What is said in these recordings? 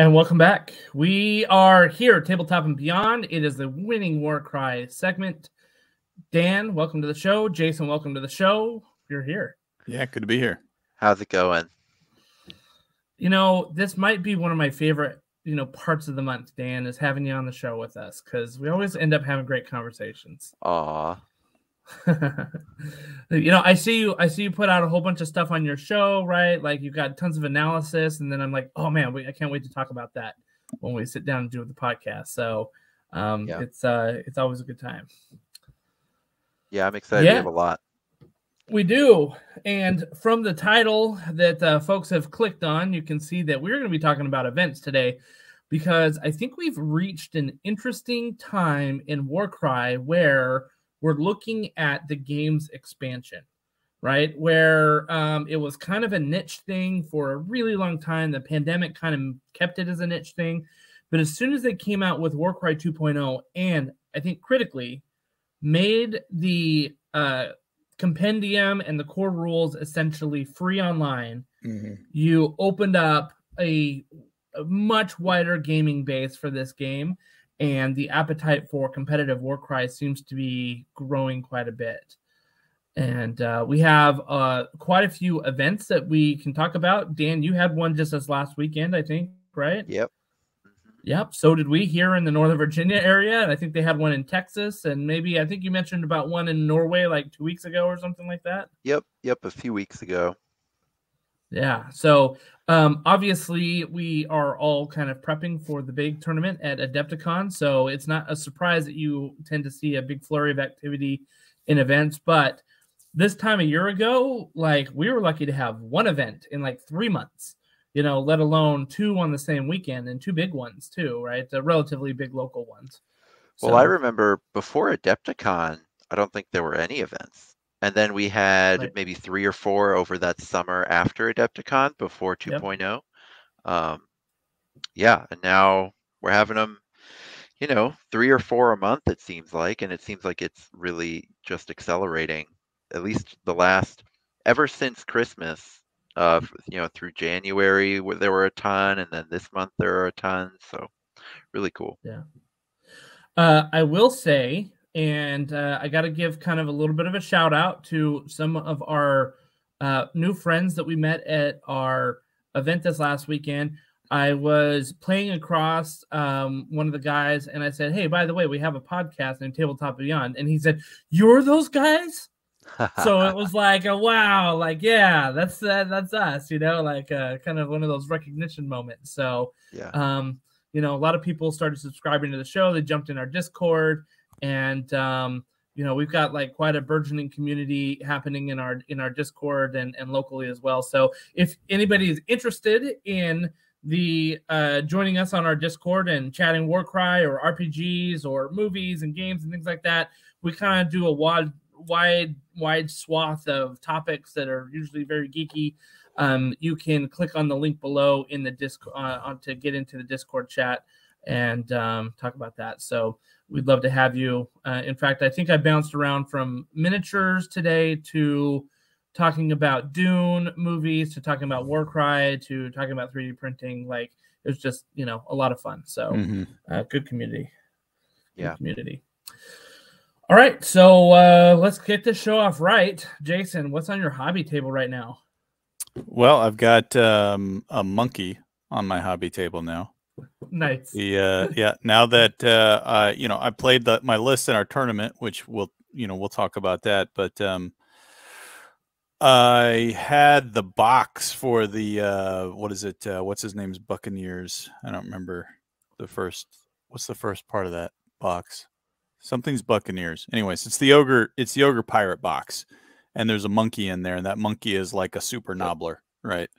And welcome back. We are here at Tabletop and Beyond. It is the winning Warcry segment. Dan, welcome to the show. Jason, welcome to the show. You're here. Yeah, good to be here. How's it going? You know, this might be one of my favorite, parts of the month, Dan, is having you on the show with us because we always end up having great conversations. Aw. I see you put out a whole bunch of stuff on your show, right? Like you've got tons of analysis, and then I'm like, oh man, I can't wait to talk about that when we sit down and do the podcast. So it's always a good time. Yeah, I'm excited. We have a lot. We do. And from the title that folks have clicked on, you can see that we're going to be talking about events today because I think we've reached an interesting time in Warcry where we're looking at the game's expansion, right? Where it was kind of a niche thing for a really long time. The pandemic kind of kept it as a niche thing. But as soon as they came out with Warcry 2.0, and I think critically made the compendium and the core rules essentially free online, you opened up a much wider gaming base for this game. And the appetite for competitive Warcry seems to be growing quite a bit. And we have quite a few events that we can talk about. Dan, you had one just this last weekend, I think, right? Yep. Yep. So did we here in the Northern Virginia area. And I think they had one in Texas. And maybe I think you mentioned about one in Norway like 2 weeks ago or something like that. Yep. A few weeks ago. Yeah. So obviously we are all kind of prepping for the big tournament at Adepticon. So it's not a surprise that you tend to see a big flurry of activity in events. But this time a year ago, like we were lucky to have one event in like 3 months, let alone two on the same weekend and two big ones too, right? The relatively big local ones. Well, I remember before Adepticon, I don't think there were any events. And then we had maybe 3 or 4 over that summer after Adepticon before 2.0. And now we're having them, 3 or 4 a month, it seems like. And it seems like it's really just accelerating, at least ever since Christmas, through January where there were a ton. And then this month there are a ton. So really cool. Yeah. I will say, and I got to give kind of a little bit of a shout out to some of our new friends that we met at our event this last weekend. I was playing across one of the guys, and I said, hey, by the way, we have a podcast named Tabletop Beyond. And he said, you're those guys? So it was like, wow, like, yeah, that's us, like kind of one of those recognition moments. So, a lot of people started subscribing to the show. They jumped in our Discord. And we've got like quite a burgeoning community happening in our Discord and locally as well. So if anybody is interested in the joining us on our Discord and chatting Warcry or RPGs or movies and games and things like that, we kind of do a wide swath of topics that are usually very geeky. You can click on the link below in the Discord to get into the Discord chat and talk about that. So we'd love to have you. In fact, I think I bounced around from miniatures today to talking about Dune movies, to talking about Warcry, to talking about 3D printing. Like it was just, a lot of fun. So good community. Yeah. Community. All right. So let's get this show off right. Jason, what's on your hobby table right now? Well, I've got a monkey on my hobby table now. Nice. Now that I played my list in our tournament, which we'll talk about that. But I had the box for the what's his name's Buccaneers. I don't remember what's the first part of that box. Something's Buccaneers. Anyways, it's the ogre pirate box, and there's a monkey in there, and that monkey is like a super nobbler, right?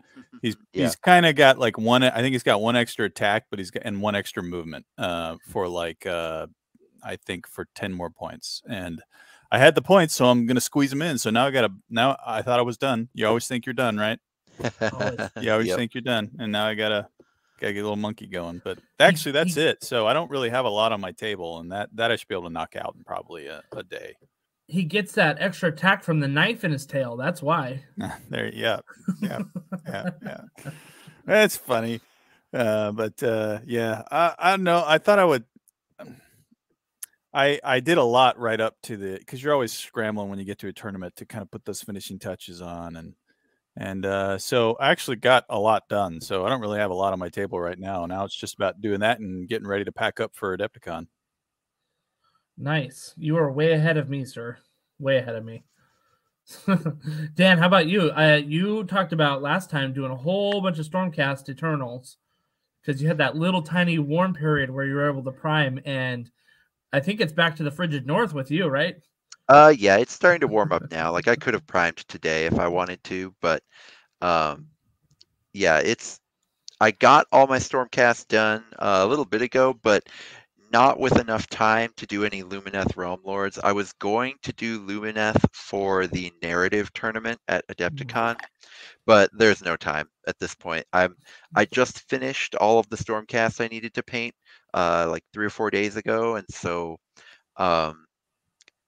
He's kind of got like one. I think he's got one extra attack, but he's got and one extra movement for like I think for 10 more points. And I had the points, so I'm gonna squeeze them in. So now I thought I was done. You always think you're done, right? You always think you're done, and now I gotta get a little monkey going. But actually, that's it. So I don't really have a lot on my table, and that I should be able to knock out in probably a day. He gets that extra attack from the knife in his tail. That's why. Yeah. That's funny. Yeah, I don't know. I thought I would. I did a lot right up to because you're always scrambling when you get to a tournament to kind of put those finishing touches on, and so I actually got a lot done. So I don't really have a lot on my table right now. Now it's just about doing that and getting ready to pack up for Adepticon. Nice. You are way ahead of me, sir. Way ahead of me. Dan, how about you? You talked about last time doing a whole bunch of Stormcast Eternals because you had that little tiny warm period where you were able to prime, and I think it's back to the frigid north with you, right? Yeah, it's starting to warm up now. Like I could have primed today if I wanted to, but yeah, I got all my Stormcast done a little bit ago, but not with enough time to do any Lumineth Realm Lords. I was going to do Lumineth for the narrative tournament at Adepticon, but there's no time at this point. I just finished all of the Stormcasts I needed to paint like 3 or 4 days ago, and so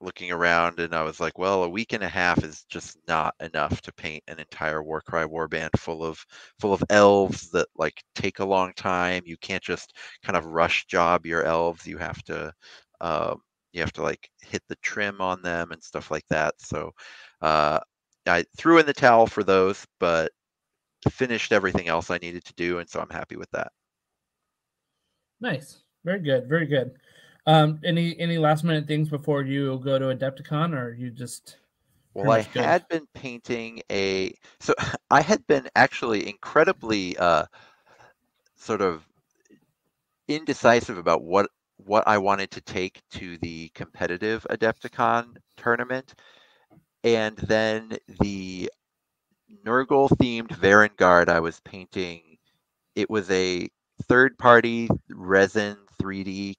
looking around, and I was like, well, a week and a half is just not enough to paint an entire Warcry warband full of elves that like take a long time. You can't just kind of rush job your elves. You have to like hit the trim on them and stuff like that. So I threw in the towel for those, but finished everything else I needed to do, and so I'm happy with that. Nice. Very good. Very good. Any last minute things before you go to Adepticon, or you just? Well, I had been painting so I had been actually incredibly sort of indecisive about what I wanted to take to the competitive Adepticon tournament, and then the Nurgle themed Varangard I was painting. It was a third party resin 3D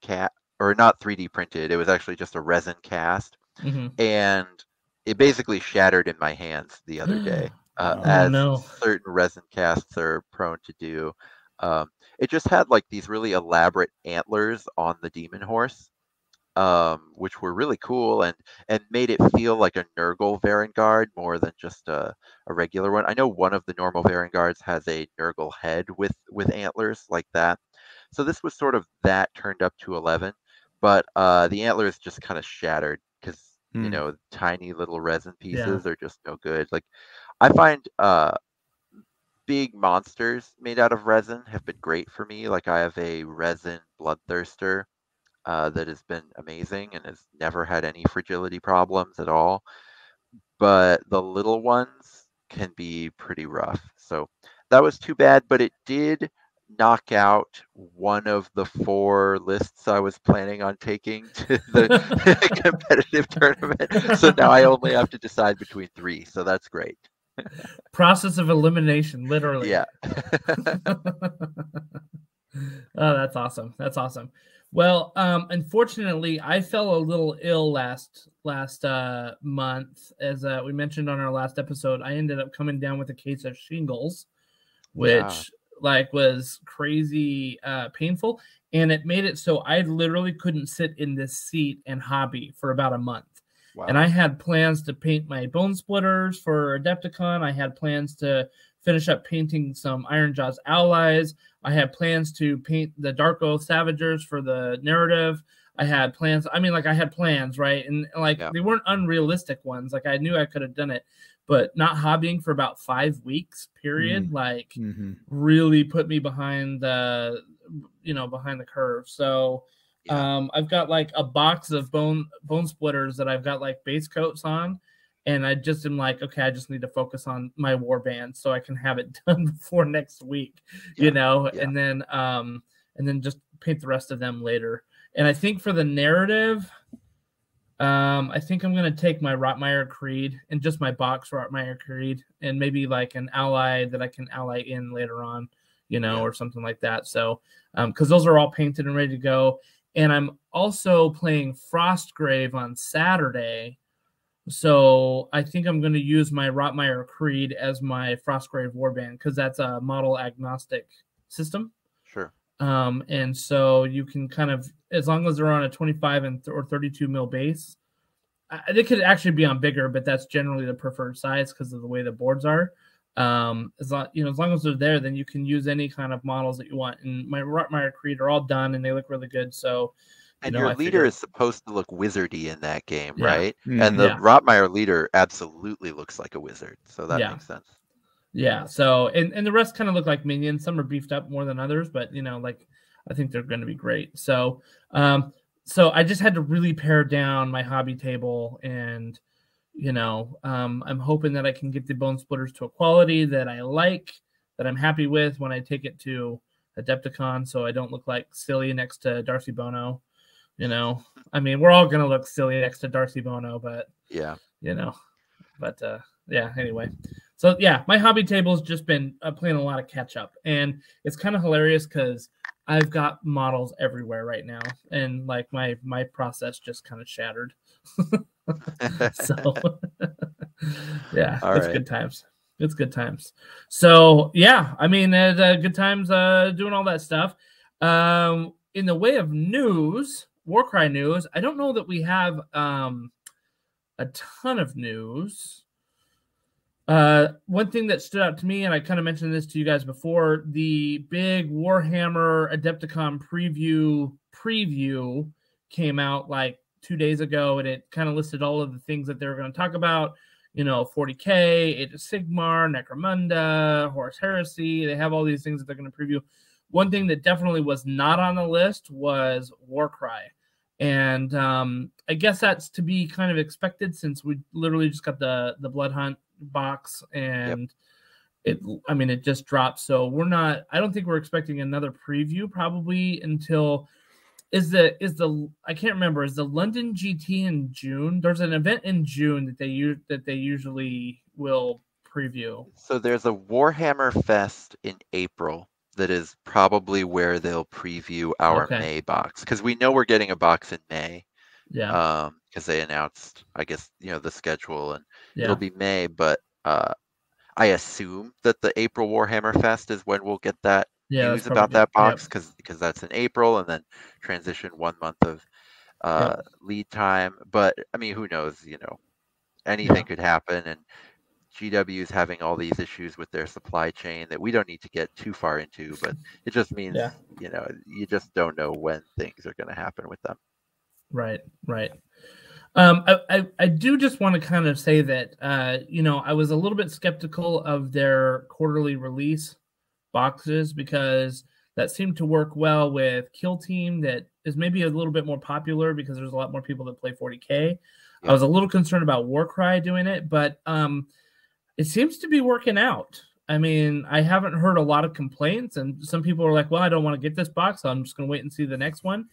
or not 3D printed. It was actually just a resin cast, and it basically shattered in my hands the other day, as certain resin casts are prone to do. It just had like these really elaborate antlers on the demon horse, which were really cool and made it feel like a Nurgle Varangard more than just a regular one. I know one of the normal Varangards has a Nurgle head with antlers like that. So this was sort of that turned up to 11, but the antlers just kind of shattered because you know, tiny little resin pieces are just no good. Like I find big monsters made out of resin have been great for me. Like I have a resin Bloodthirster that has been amazing and has never had any fragility problems at all. But the little ones can be pretty rough. So that was too bad, but it did knock out one of the 4 lists I was planning on taking to the competitive tournament. So now I only have to decide between 3. So that's great. Process of elimination, literally. Yeah. Oh, that's awesome. That's awesome. Well, unfortunately, I fell a little ill last month. As we mentioned on our last episode, I ended up coming down with a case of shingles, which was crazy painful. And it made it so I literally couldn't sit in this seat and hobby for about a month. Wow. And I had plans to paint my Bone Splitters for Adepticon. I had plans to finish up painting some Ironjaw's allies. I had plans to paint the Dark Oath Savagers for the narrative. I had plans. I mean, like I had plans, right? And like they weren't unrealistic ones. Like I knew I could have done it, but not hobbying for about 5 weeks period, really put me behind the, behind the curve. So I've got like a box of bone splitters that I've got like base coats on. And I just am like, okay, I just need to focus on my warband so I can have it done before next week, and then just paint the rest of them later. And I think for the narrative, I think I'm going to take my Rotmire Creed and just my box Rotmire Creed and maybe like an ally that I can ally in later on, or something like that. So, because those are all painted and ready to go. And I'm also playing Frostgrave on Saturday. So I think I'm going to use my Rotmire Creed as my Frostgrave warband because that's a model agnostic system. Sure. And so you can kind of, as long as they're on a 25 or 32 mil base, they could actually be on bigger, but that's generally the preferred size because of the way the boards are. As long, as long as they're there, then you can use any kind of models that you want. And my Rotmeyer Creed are all done and they look really good. So, And your I leader figured, is supposed to look wizardy in that game, yeah, right? And the yeah, Rotmeyer leader absolutely looks like a wizard. So that yeah, makes sense. yeah. So, and the rest kind of look like minions. Some are beefed up more than others, but like I think they're going to be great. So, so I just had to really pare down my hobby table, and I'm hoping that I can get the bone splitters to a quality that I like, that I'm happy with when I take it to Adepticon, so I don't look like silly next to Darcy Bono. I mean, we're all gonna look silly next to Darcy Bono, but Yeah. Yeah. Anyway, so yeah, my hobby table's just been playing a lot of catch up, and it's kind of hilarious because I've got models everywhere right now, and like my process just kind of shattered. So yeah, All it's right. good times. It's good times. So yeah, I mean, good times doing all that stuff. In the way of news, Warcry news, I don't know that we have a ton of news. One thing that stood out to me, and I kind of mentioned this to you guys before, the big Warhammer Adepticon preview came out like 2 days ago, and it kind of listed all of the things that they were going to talk about. 40K, Age of Sigmar, Necromunda, Horus Heresy. They have all these things that they're going to preview. One thing that definitely was not on the list was Warcry. And I guess that's to be kind of expected since we literally just got the Blood Hunt box, and it just dropped. So I don't think we're expecting another preview probably until I can't remember, is the London GT in June? There's an event in June that they usually will preview. So there's a Warhammer Fest in April that is probably where they'll preview our May box, because we know we're getting a box in May. Yeah. Because they announced, I guess, the schedule, and it'll be May, but I assume that the April Warhammer Fest is when we'll get that news about that box, because that's in April, and then transition 1 month of lead time. But I mean, who knows? Anything could happen, and GW is having all these issues with their supply chain that we don't need to get too far into, but it just means you just don't know when things are going to happen with them. Right. I do just want to kind of say that I was a little bit skeptical of their quarterly release boxes, because that seemed to work well with Kill Team, that is maybe a little bit more popular because there's a lot more people that play 40K. I was a little concerned about Warcry doing it, but it seems to be working out. I mean, I haven't heard a lot of complaints, and some people are like, well, I don't want to get this box, so I'm just going to wait and see the next one.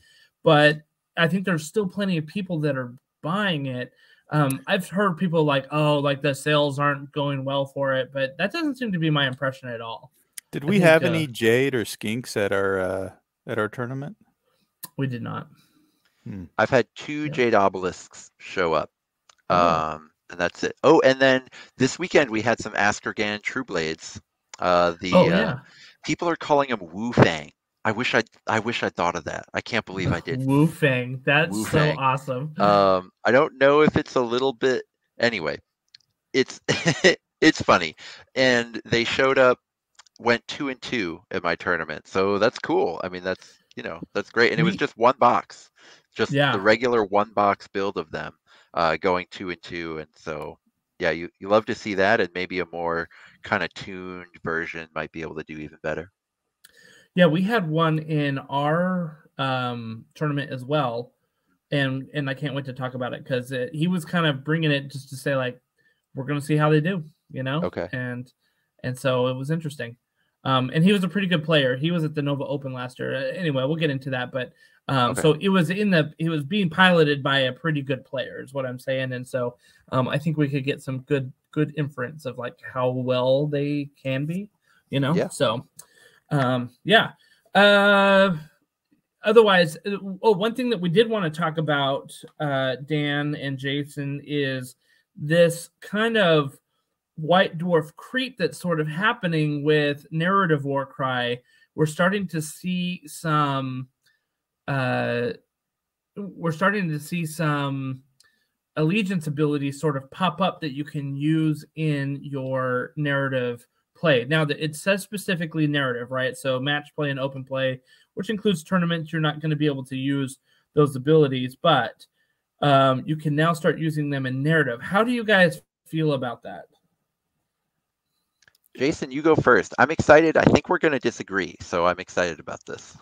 But I think there's still plenty of people that are buying it. I've heard people like, oh, like the sales aren't going well for it, but that doesn't seem to be my impression at all. Did we have any Jade or Skinks at our tournament? We did not. I've had 2 Jade Obelisks show up. And that's it. Oh, and then this weekend we had some Askergan True Blades. People are calling them Wu Fang. I wish I'd thought of that. I can't believe I did. Wu Fang. That's so awesome. I don't know if it's a little bit. Anyway, it's it's funny, and they showed up, went 2-2 at my tournament, so that's cool. I mean, that's great, and it was just one box, just the regular one box build of them. Going 2-2, and so you love to see that, and maybe a more kind of tuned version might be able to do even better. Yeah, we had one in our tournament as well, and I can't wait to talk about it, because he was kind of bringing it just to say, like, we're going to see how they do, Okay. And so it was interesting. And he was a pretty good player. He was at the Nova Open last year. Anyway, we'll get into that, but so it was being piloted by a pretty good player, is what I'm saying. And so I think we could get some good inference of like how well they can be, So otherwise, one thing that we did want to talk about, Dan and Jason, is this kind of White Dwarf creep that's sort of happening with narrative Warcry. We're starting to see some allegiance abilities sort of pop up that you can use in your narrative play. Now, that it says specifically narrative, right? So match play and open play, which includes tournaments, you're not going to be able to use those abilities, but you can now start using them in narrative. How do you guys feel about that? Jason, you go first. I'm excited. I think we're going to disagree, so I'm excited about this.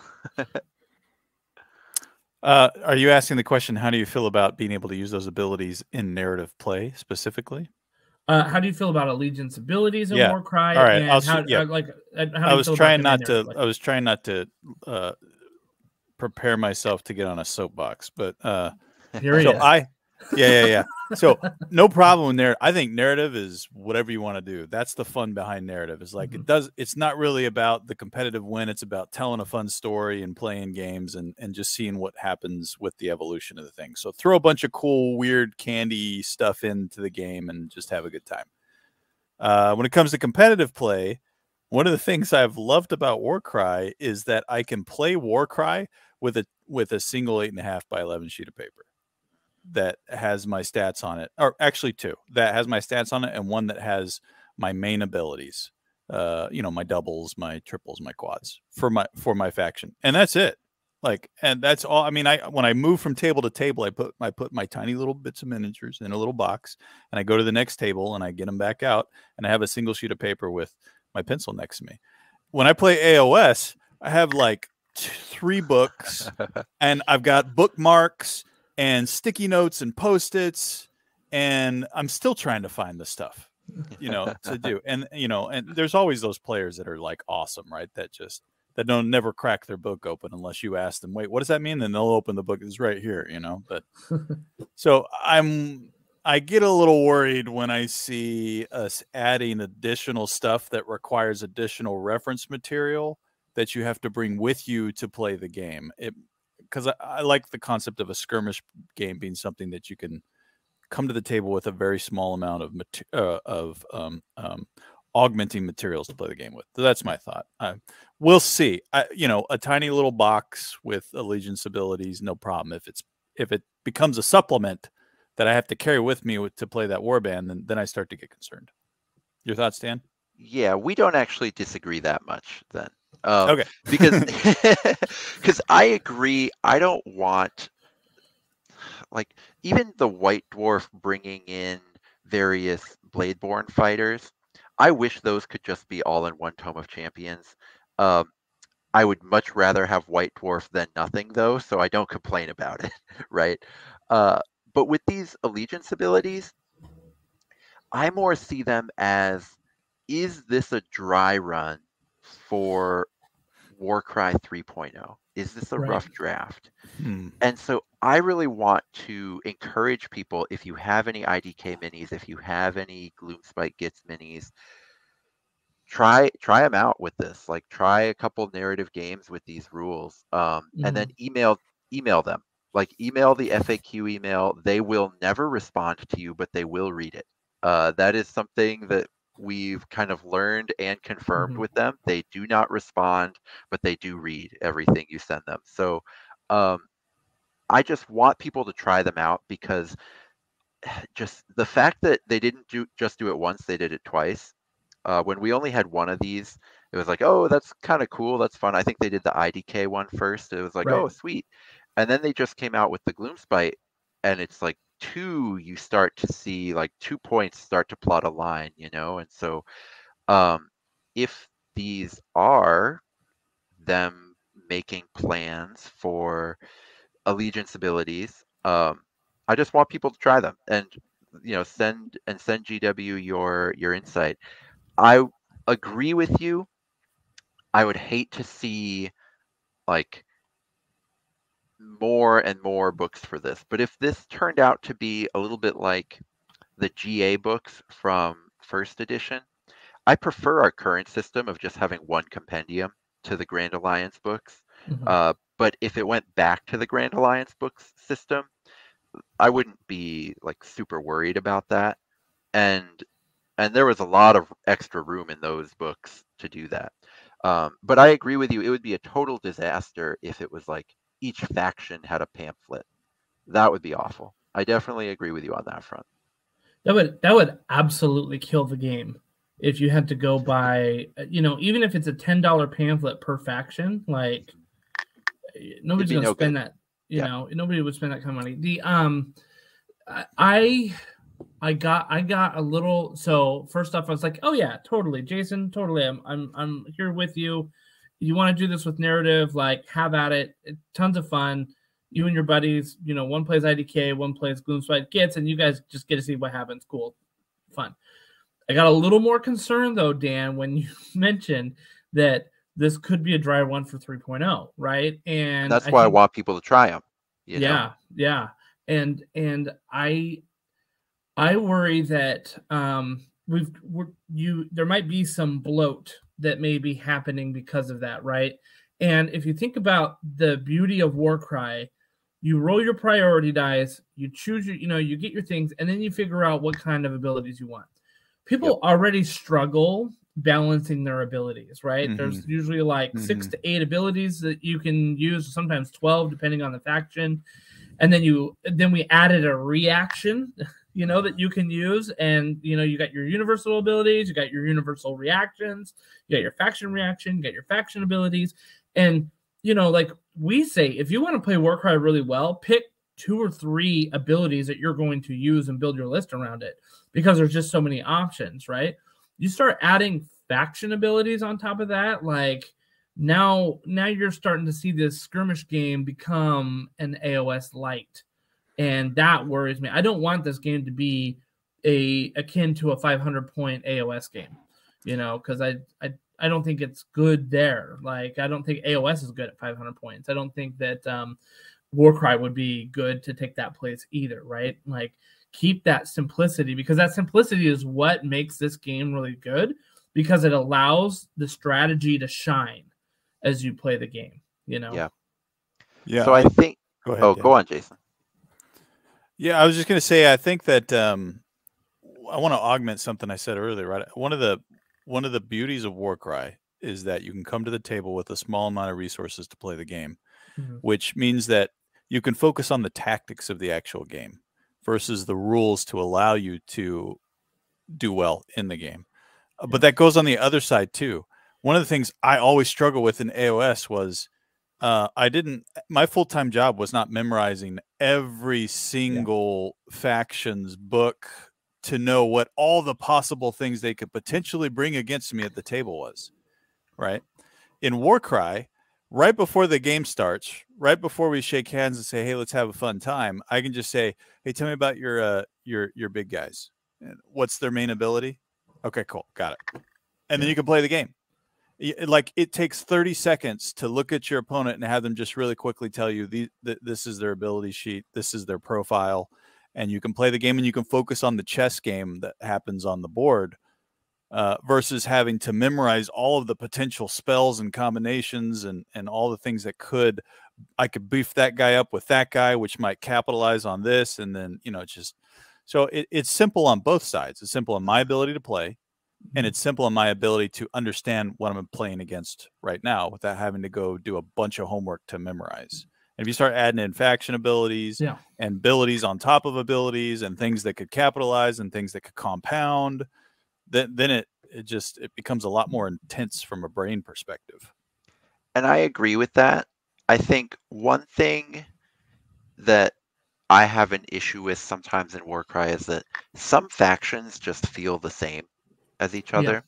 Are you asking the question, how do you feel about being able to use those abilities in narrative play specifically? How do you feel about allegiance abilities in Warcry? All right. And how do I was you feel trying about not to. I was trying not to prepare myself to get on a soapbox, but here he is. Yeah. So no problem there. I think narrative is whatever you want to do. That's the fun behind narrative. Is like it's not really about the competitive win. It's about telling a fun story and playing games and just seeing what happens with the evolution of the thing. So throw a bunch of cool, weird candy stuff into the game and just have a good time. When it comes to competitive play, one of the things I've loved about Warcry is that I can play Warcry with a single 8.5 by 11 sheet of paper that has my stats on it, or actually two that has my stats on it, and one that has my main abilities, my doubles, my triples, my quads for my faction, and that's it. And that's all. I mean, when I move from table to table, I put my tiny little bits of miniatures in a little box, and I go to the next table and I get them back out, and I have a single sheet of paper with my pencil next to me. When I play AOS, I have like 3 books, and I've got bookmarks and sticky notes and Post-its, and I'm still trying to find the stuff, to do. And, and there's always those players that are like awesome, right? That don't never crack their book open unless you ask them, wait, what does that mean? Then they'll open the book. It's right here, but so I get a little worried when I see us adding additional stuff that requires additional reference material that you have to bring with you to play the game. Because I like the concept of a skirmish game being something that you can come to the table with a very small amount of augmenting materials to play the game with. So that's my thought. We'll see. A tiny little box with allegiance abilities, no problem. If it becomes a supplement that I have to carry with me to play that warband, then I start to get concerned. Your thoughts, Dan? Yeah, we don't actually disagree that much then. Okay. Because I agree. I don't want, even the White Dwarf bringing in various Bladeborn fighters. I wish those could just be all in one Tome of Champions. I would much rather have White Dwarf than nothing, though, so I don't complain about it, right? But with these allegiance abilities, I more see them as, is this a dry run for Warcry 3.0? Is this a rough draft? And so I really want to encourage people, if you have any IDK minis, if you have any Gloomspite Gits minis, try them out with this. Try a couple narrative games with these rules, and then email them. Email the FAQ email. They will never respond to you, but they will read it. That is something that we've kind of learned and confirmed with them. They do not respond, but they do read everything you send them. So I just want people to try them out, because just the fact that they didn't just do it once, they did it twice. When we only had one of these, it was like, oh, that's kind of cool. That's fun. I think they did the IDK one first. It was like, oh, sweet. And then they just came out with the Gloomspite, and it's like you start to see 2 points start to plot a line, And so if these are them making plans for allegiance abilities, I just want people to try them and, send GW your insight. I agree with you. I would hate to see more and more books for this. But if this turned out to be a little bit like the GA books from first edition, I prefer our current system of just having one compendium to the Grand Alliance books. But if it went back to the Grand Alliance books system, I wouldn't be super worried about that. And there was a lot of extra room in those books to do that. But I agree with you. It would be a total disaster if it was each faction had a pamphlet. That would be awful. I definitely agree with you on that front. That would absolutely kill the game if you had to go buy, even if it's a $10 pamphlet per faction, like nobody's going to spend that, nobody would spend that kind of money. The I got a little. So first off, I was like, oh yeah, totally, Jason, totally. I'm here with you. You want to do this with narrative, like have at it. Tons of fun. You and your buddies, one plays IDK, one plays Gloomspite Gets, and you guys just get to see what happens. Cool, fun. I got a little more concerned though, Dan, when you mentioned that this could be a dry one for 3.0, right? And that's why I want people to try them. Yeah. And I worry that there might be some bloat that may be happening because of that, right? And if you think about the beauty of Warcry, you roll your priority dice, you choose you get your things, and then you figure out what kind of abilities you want. People already struggle balancing their abilities, right? Mm-hmm. There's usually like 6 to 8 abilities that you can use, sometimes 12, depending on the faction. And then we added a reaction, that you can use. And, you got your universal abilities, you got your universal reactions, you got your faction reaction, you got your faction abilities. And, like we say, if you want to play Warcry really well, pick 2 or 3 abilities that you're going to use and build your list around it, because there's just so many options, right? You start adding faction abilities on top of that, like now you're starting to see this skirmish game become an AOS light, and that worries me. I don't want this game to be akin to a 500-point AOS game, because I don't think it's good there. Like, I don't think AOS is good at 500 points. I don't think that Warcry would be good to take that place either, right? Like, keep that simplicity, because that simplicity is what makes this game really good, because it allows the strategy to shine as you play the game, Yeah. So I think go ahead. Go on, Jason. Yeah, I was just going to say, I think that I want to augment something I said earlier, right? One of the beauties of Warcry is that you can come to the table with a small amount of resources to play the game, which means that you can focus on the tactics of the actual game versus the rules to allow you to do well in the game. But that goes on the other side too. One of the things I always struggle with in AOS was my full-time job was not memorizing every single faction's book to know what all the possible things they could potentially bring against me at the table was, right? In Warcry, right before the game starts, right before we shake hands and say, hey, let's have a fun time, I can just say, hey, tell me about your big guys. What's their main ability? Okay, cool. Got it. And then you can play the game. Like, it takes 30 seconds to look at your opponent and have them just really quickly tell you this is their ability sheet, this is their profile, and you can play the game and you can focus on the chess game that happens on the board versus having to memorize all of the potential spells and combinations and all the things that I could beef that guy up with that guy, which might capitalize on this. And then, so it's simple on both sides. It's simple in my ability to play, and it's simple in my ability to understand what I'm playing against right now without having to go do a bunch of homework to memorize. And if you start adding in faction abilities and abilities on top of abilities and things that could capitalize and things that could compound, then it becomes a lot more intense from a brain perspective. And I agree with that. I think one thing that I have an issue with sometimes in Warcry is that some factions just feel the same as each other.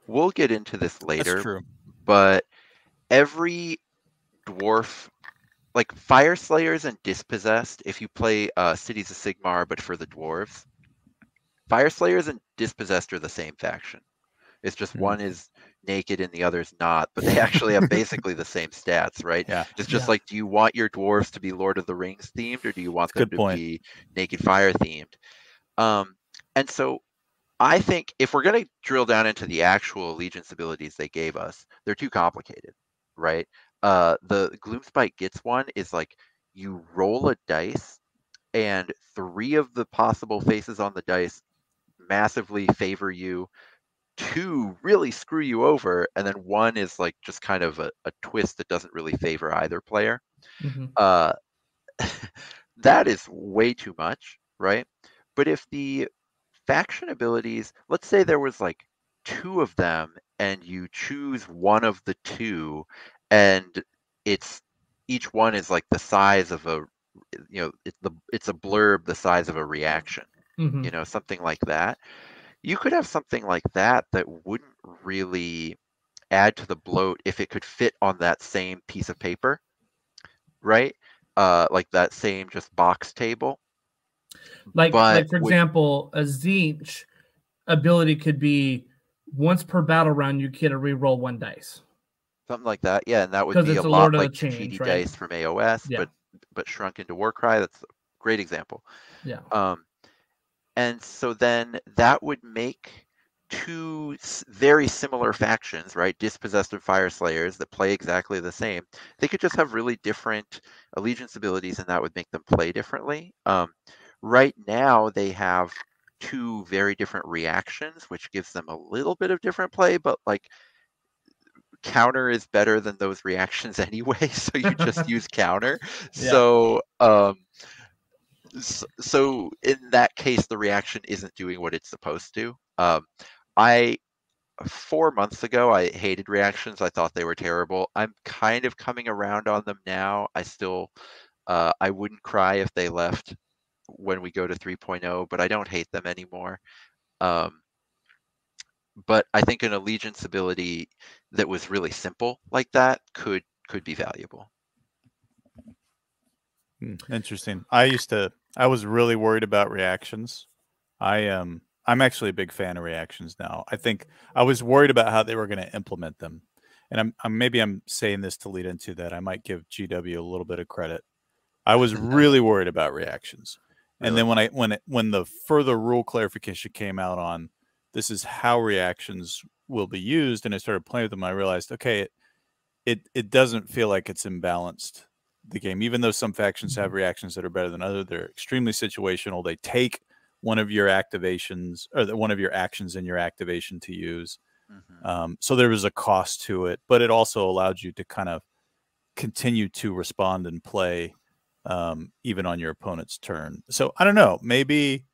We'll get into this later. That's true. But every dwarf, like Fire Slayers and Dispossessed, if you play Cities of Sigmar but for the dwarves, Fire Slayers and Dispossessed are the same faction. It's just one is naked and the other's not, but they actually have basically the same stats, right? Yeah. It's just like, do you want your dwarves to be Lord of the Rings themed, or do you want them to be Naked Fire themed? And so I think if we're going to drill down into the actual allegiance abilities they gave us, they're too complicated, right? The Gloomspite Gets one is like, you roll a dice and 3 of the possible faces on the dice massively favor you, 2 really screw you over, and then 1 is like just kind of a twist that doesn't really favor either player. that is way too much, right? But if the faction abilities, let's say there was like 2 of them and you choose one of the 2 and it's each one is like the size of a, you know, it's a blurb the size of a reaction, Mm-hmm. you know, something like that. You could have something like that that wouldn't really add to the bloat if it could fit on that same piece of paper, right? Like that same just box table. Like But for example, a Zinch ability could be once per battle round you get to reroll 1 dice. something like that, yeah, and that would 'Cause be it's a a Lord lot of the like Change, cheaty right? dice from AOS, Yeah. but shrunk into Warcry. That's a great example. Yeah. And so then that would make 2 very similar factions, right? Dispossessed and Fire Slayers that play exactly the same. They could just have really different allegiance abilities, and that would make them play differently. Right now, they have 2 very different reactions, which gives them a little bit of different play, but like counter is better than those reactions anyway, so you just use counter. Yeah. So in that case, the reaction isn't doing what it's supposed to. I 4 months ago, I hated reactions. I thought they were terrible. I'm kind of coming around on them now. I wouldn't cry if they left when we go to 3.0, but I don't hate them anymore. But I think an allegiance ability that was really simple like that could be valuable. Interesting. I was really worried about reactions. I'm actually a big fan of reactions now. I think I was worried about how they were going to implement them. And maybe I'm saying this to lead into that. I might give GW a little bit of credit. I was really worried about reactions. Really? And then when the further rule clarification came out on this is how reactions will be used, and I started playing with them, I realized, okay, it doesn't feel like it's imbalanced the game. Even though some factions have reactions that are better than others, they're extremely situational. They take one of your activations or one of your actions in your activation to use. Mm-hmm. So there was a cost to it, but it also allowed you to kind of continue to respond and play even on your opponent's turn. So I don't know, maybe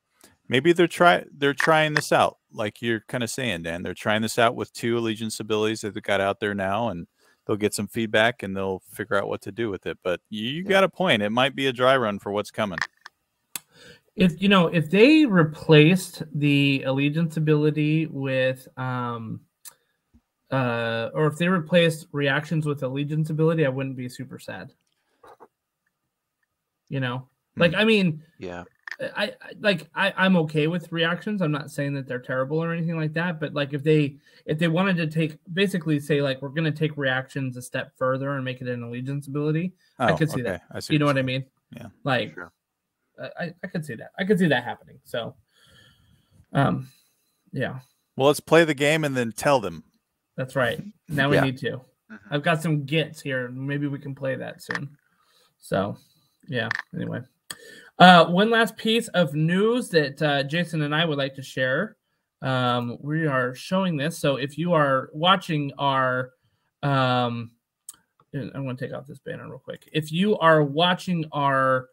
they're trying this out, like you're kind of saying, Dan. They're trying this out with 2 allegiance abilities that they've got out there now, and they'll get some feedback and they'll figure out what to do with it. But you got a point. It might be a dry run for what's coming. If they replaced the allegiance ability with or if they replaced reactions with allegiance ability, I wouldn't be super sad. I mean, yeah, I'm okay with reactions. I'm not saying that they're terrible or anything like that, but like if they wanted to basically say like we're going to take reactions a step further and make it an allegiance ability, I could see that. I see you know what I mean? Yeah. Like sure. I could see that. I could see that happening. So yeah. Well, let's play the game and then tell them. That's right. Now we need to. Mm-hmm. I've got some gets here. Maybe we can play that soon. So yeah, anyway. One last piece of news that Jason and I would like to share. We are showing this. So if you are watching our, I'm going to take off this banner real quick. If you are watching our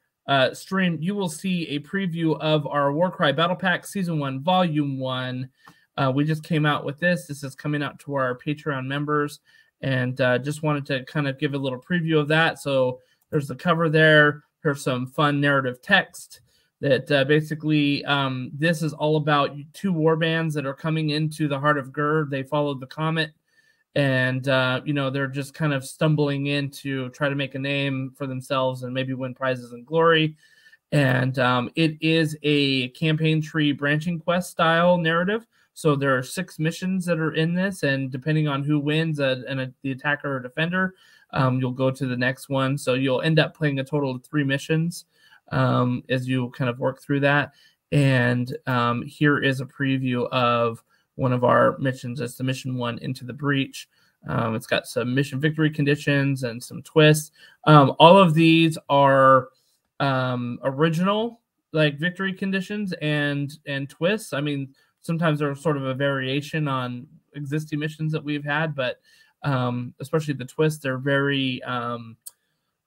stream, you will see a preview of our Warcry Battle Pack Season 1, Volume 1. We just came out with this. This is coming out to our Patreon members. And just wanted to kind of give a little preview of that. So there's the cover there. Here's some fun narrative text that basically this is all about 2 warbands that are coming into the heart of Gur. They followed the comet, and they're just kind of stumbling in to try to make a name for themselves and maybe win prizes and glory. And it is a campaign tree branching quest style narrative. So there are 6 missions that are in this, and depending on who wins, the attacker or defender, you'll go to the next one. So you'll end up playing a total of 3 missions as you kind of work through that. And here is a preview of one of our missions. It's the mission 1, Into the Breach. It's got some mission victory conditions and some twists. All of these are original like victory conditions and twists. I mean, sometimes there's sort of a variation on existing missions that we've had, but especially the twists, they're very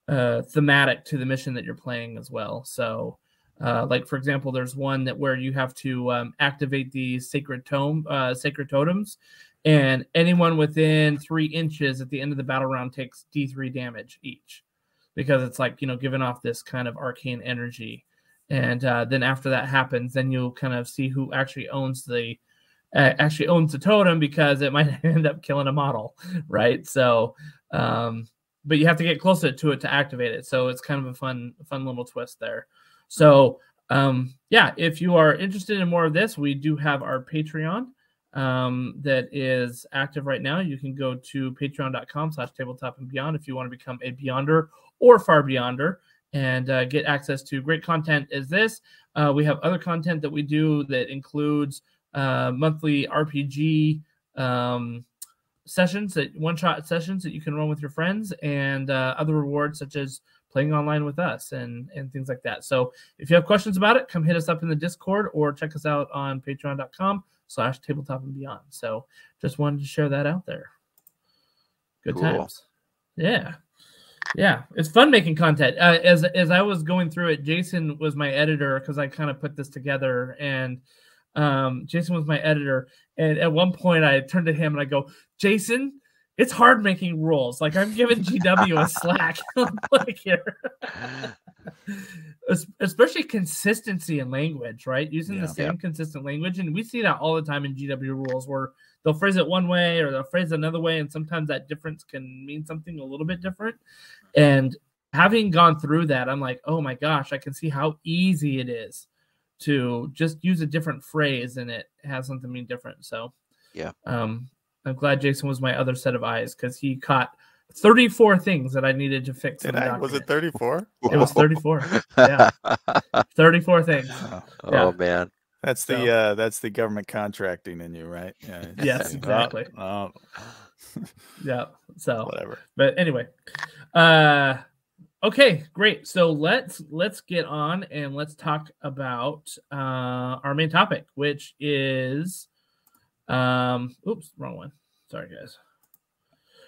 thematic to the mission that you're playing as well. So, like for example, there's one that where you have to activate the sacred totems, and anyone within 3 inches at the end of the battle round takes D3 damage each, because it's like, you know, giving off this kind of arcane energy. And then after that happens, then you'll kind of see who actually owns the totem, because it might end up killing a model, right? So, but you have to get closer to it to activate it. So it's kind of a fun little twist there. So, yeah, if you are interested in more of this, we do have our Patreon that is active right now. You can go to patreon.com/tabletopandbeyond if you want to become a Beyonder or Far Beyonder and get access to great content as this. We have other content that we do that includes monthly RPG sessions, that one-shot sessions that you can run with your friends, and other rewards such as playing online with us and things like that. So if you have questions about it, come hit us up in the Discord or check us out on patreon.com/tabletopandbeyond. So just wanted to share that out there. Good times. Yeah. Yeah, it's fun making content. As I was going through it, Jason was my editor, because I kind of put this together, and Jason was my editor. And at one point I turned to him and I go, Jason, it's hard making rules. Like, I'm giving GW a slack. Like, here. Especially consistency in language, right? Using the same consistent language. And we see that all the time in GW rules, where they'll phrase it one way or they'll phrase it another way, and sometimes that difference can mean something a little bit different. And having gone through that, I'm like, oh my gosh, I can see how easy it is to just use a different phrase and it has something mean different. So yeah, I'm glad Jason was my other set of eyes, because he caught 34 things that I needed to fix. Was it 34? It was 34. Yeah, 34 things. Oh man, that's the government contracting in you, right? Yeah. Yes, exactly. Yeah. So whatever. But anyway, okay, great. So let's get on and let's talk about our main topic, which is oops, wrong one. Sorry, guys.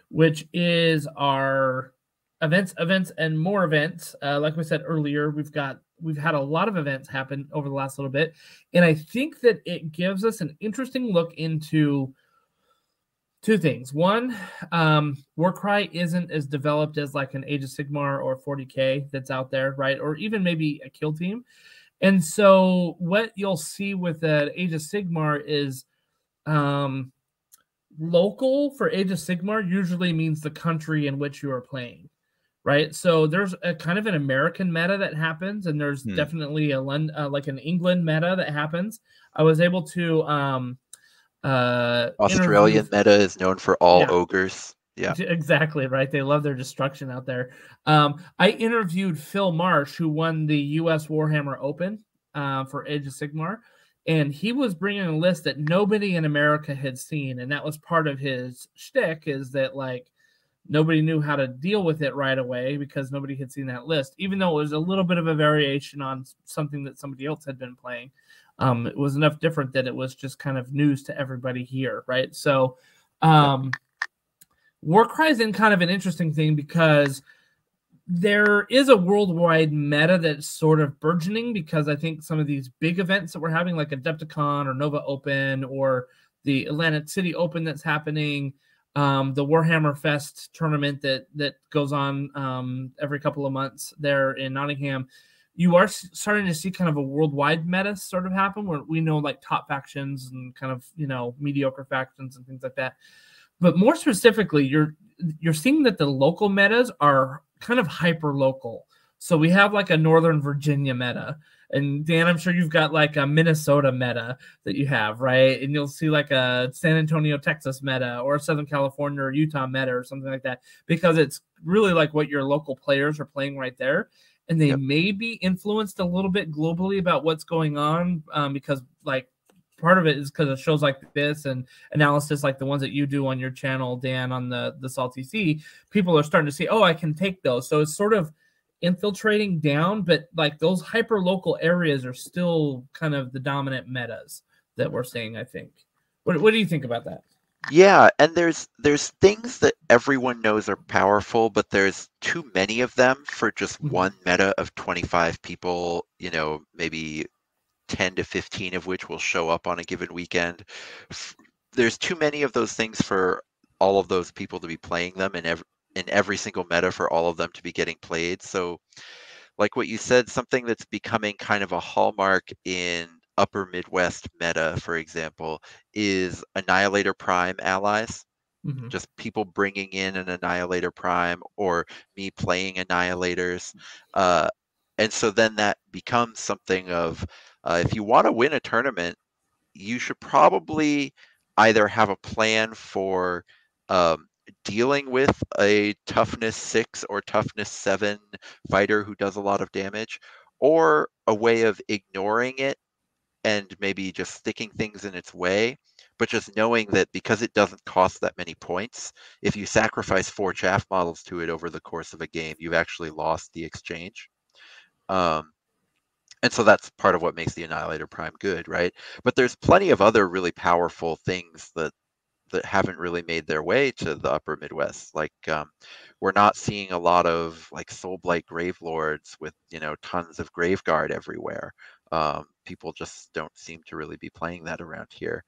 Which is our events, and more events. Like we said earlier, we've had a lot of events happen over the last little bit, and I think that it gives us an interesting look into two things. One, Warcry isn't as developed as like an Age of Sigmar or 40K that's out there, right? Or even maybe a Kill Team. And so what you'll see with the Age of Sigmar is local for Age of Sigmar usually means the country in which you are playing, right? So there's a kind of an American meta that happens, and there's definitely a like an England meta that happens. I was able to Australian meta is known for all ogres. Yeah, exactly, right. They love their destruction out there. I interviewed Phil Marsh, who won the US Warhammer Open for Age of Sigmar. And he was bringing a list that nobody in America had seen. And that was part of his shtick, is that, like, nobody knew how to deal with it right away because nobody had seen that list, even though it was a little bit of a variation on something that somebody else had been playing. It was enough different that it was just kind of news to everybody here, right? So Warcry is in kind of an interesting thing, because there is a worldwide meta that's sort of burgeoning, because I think some of these big events that we're having, like Adepticon or Nova Open or the Atlantic City Open that's happening, the Warhammer Fest tournament that goes on every couple of months there in Nottingham, you are starting to see kind of a worldwide meta sort of happen, where we know like top factions and kind of, you know, mediocre factions and things like that. But more specifically, you're seeing that the local metas are kind of hyper local. So we have like a Northern Virginia meta, and Dan, I'm sure you've got like a Minnesota meta that you have, right? And you'll see like a San Antonio, Texas meta, or a Southern California or Utah meta or something like that, because it's really like what your local players are playing right there. And they may be influenced a little bit globally about what's going on, because like part of it is because of shows like this and analysis like the ones that you do on your channel, Dan, on the Salty Sea. People are starting to see, oh, I can take those. So it's sort of infiltrating down, but like those hyper local areas are still kind of the dominant metas that we're seeing, I think. What do you think about that? Yeah, and there's things that everyone knows are powerful, but there's too many of them for just one meta of 25 people, maybe 10 to 15 of which will show up on a given weekend. There's too many of those things for all of those people to be playing them, and in every single meta for all of them to be getting played. So like what you said, something that's becoming kind of a hallmark in upper Midwest meta, for example, is Annihilator Prime allies. Just people bringing in an Annihilator Prime or me playing Annihilators. And so then that becomes something of, if you want to win a tournament, you should probably either have a plan for dealing with a toughness 6 or toughness 7 fighter who does a lot of damage, or a way of ignoring it and maybe just sticking things in its way, but just knowing that because it doesn't cost that many points, if you sacrifice 4 chaff models to it over the course of a game, you've actually lost the exchange. And so that's part of what makes the Annihilator Prime good, right? But there's plenty of other really powerful things that haven't really made their way to the upper Midwest. Like we're not seeing a lot of like Soulblight Gravelords with tons of Graveguard everywhere. People just don't seem to really be playing that around here,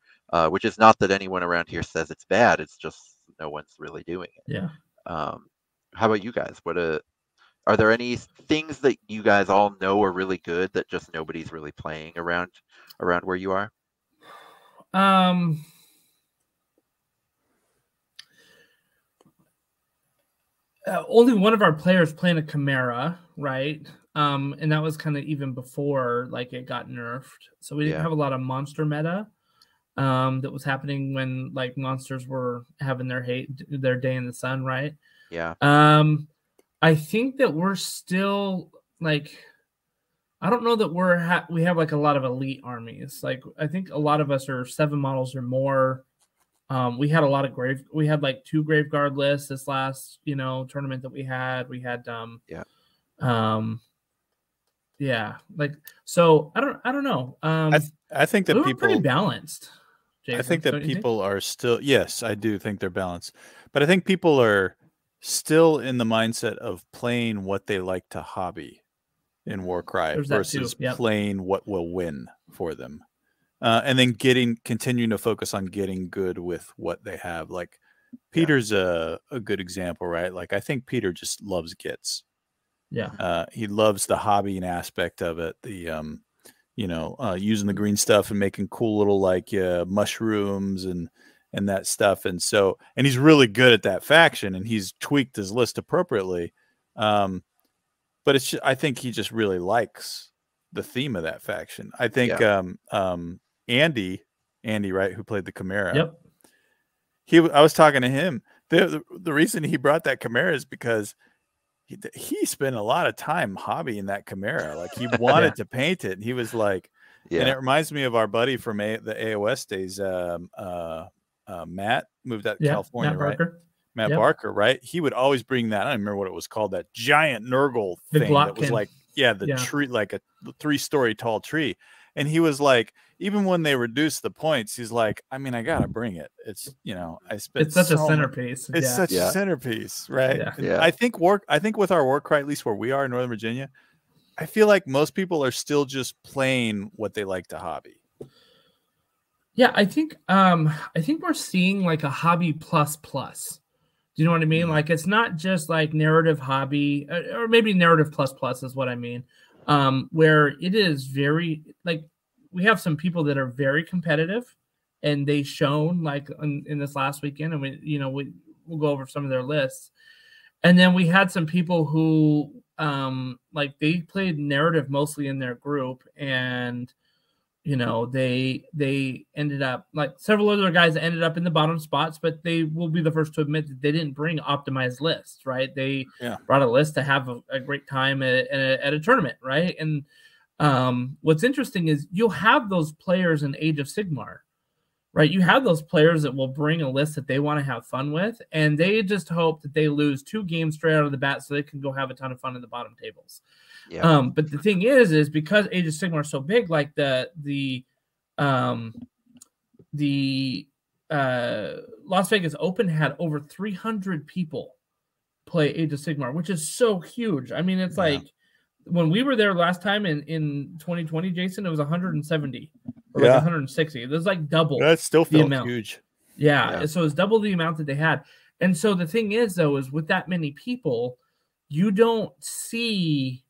which is not that anyone around here says it's bad. It's just no one's really doing it. Yeah. How about you guys? Are there any things that you guys all know are really good that just nobody's really playing around where you are? Only one of our players playing a Chimera, right? And that was kind of even before like it got nerfed. So we didn't have a lot of monster meta that was happening when like monsters were having their day in the sun, right? Yeah. I think that we're still like, I don't know that we have like a lot of elite armies. Like I think a lot of us are 7 models or more. We had a lot of we had like 2 Graveguard lists this last, tournament that we had. We had like, so I don't know. I think that people pretty balanced. Jason, I think that people are still, yes, I do think they're balanced, but I think people are still in the mindset of playing what they like to hobby in Warcry versus playing what will win for them. And then continuing to focus on getting good with what they have. Like Peter's a good example, right? Like I think Peter just loves gits. Yeah. He loves the hobbying aspect of it. The using the green stuff and making cool little like mushrooms and that stuff. And he's really good at that faction, and he's tweaked his list appropriately. But I think he just really likes the theme of that faction. I think Andy, right, who played the Chimera. Yep. I was talking to him. The reason he brought that Chimera is because he spent a lot of time hobbying that Chimera. Like he wanted to paint it, and he was like, and it reminds me of our buddy from the AOS days, Matt, moved out to California, Matt right? Barker. Matt Barker, right? He would always bring that. I don't remember what it was called, that giant Nurgle thing that was like, tree, like a 3-story tall tree. And he was like, even when they reduced the points, he's like, I mean, I gotta bring it. It's I spent. It's such a centerpiece. It's such a centerpiece, right? Yeah. I think with our Warcry, at least where we are in Northern Virginia, I feel like most people are still just playing what they like to hobby. Yeah, I think we're seeing like a hobby plus. Do you know what I mean? Mm-hmm. Like it's not just like narrative hobby, or maybe narrative plus is what I mean. Where it is very like we have some people that are very competitive, and they shown like in this last weekend, and we'll go over some of their lists. And then we had some people who like they played narrative mostly in their group, and they ended up like several other guys ended up in the bottom spots, but they will be the first to admit that they didn't bring optimized lists, right? They brought a list to have a great time at a tournament, right? And what's interesting is you'll have those players in Age of Sigmar, right? You have those players that will bring a list that they want to have fun with, and they just hope that they lose 2 games straight out of the bat so they can go have a ton of fun in the bottom tables. Yeah. But the thing is because Age of Sigmar is so big, like the Las Vegas Open had over 300 people play Age of Sigmar, which is so huge. I mean, it's like when we were there last time in 2020, Jason, it was 170 or like 160. It was like double. That still the felt amount. huge. Yeah, so it's double the amount that they had. And so the thing is, though, is with that many people, you don't see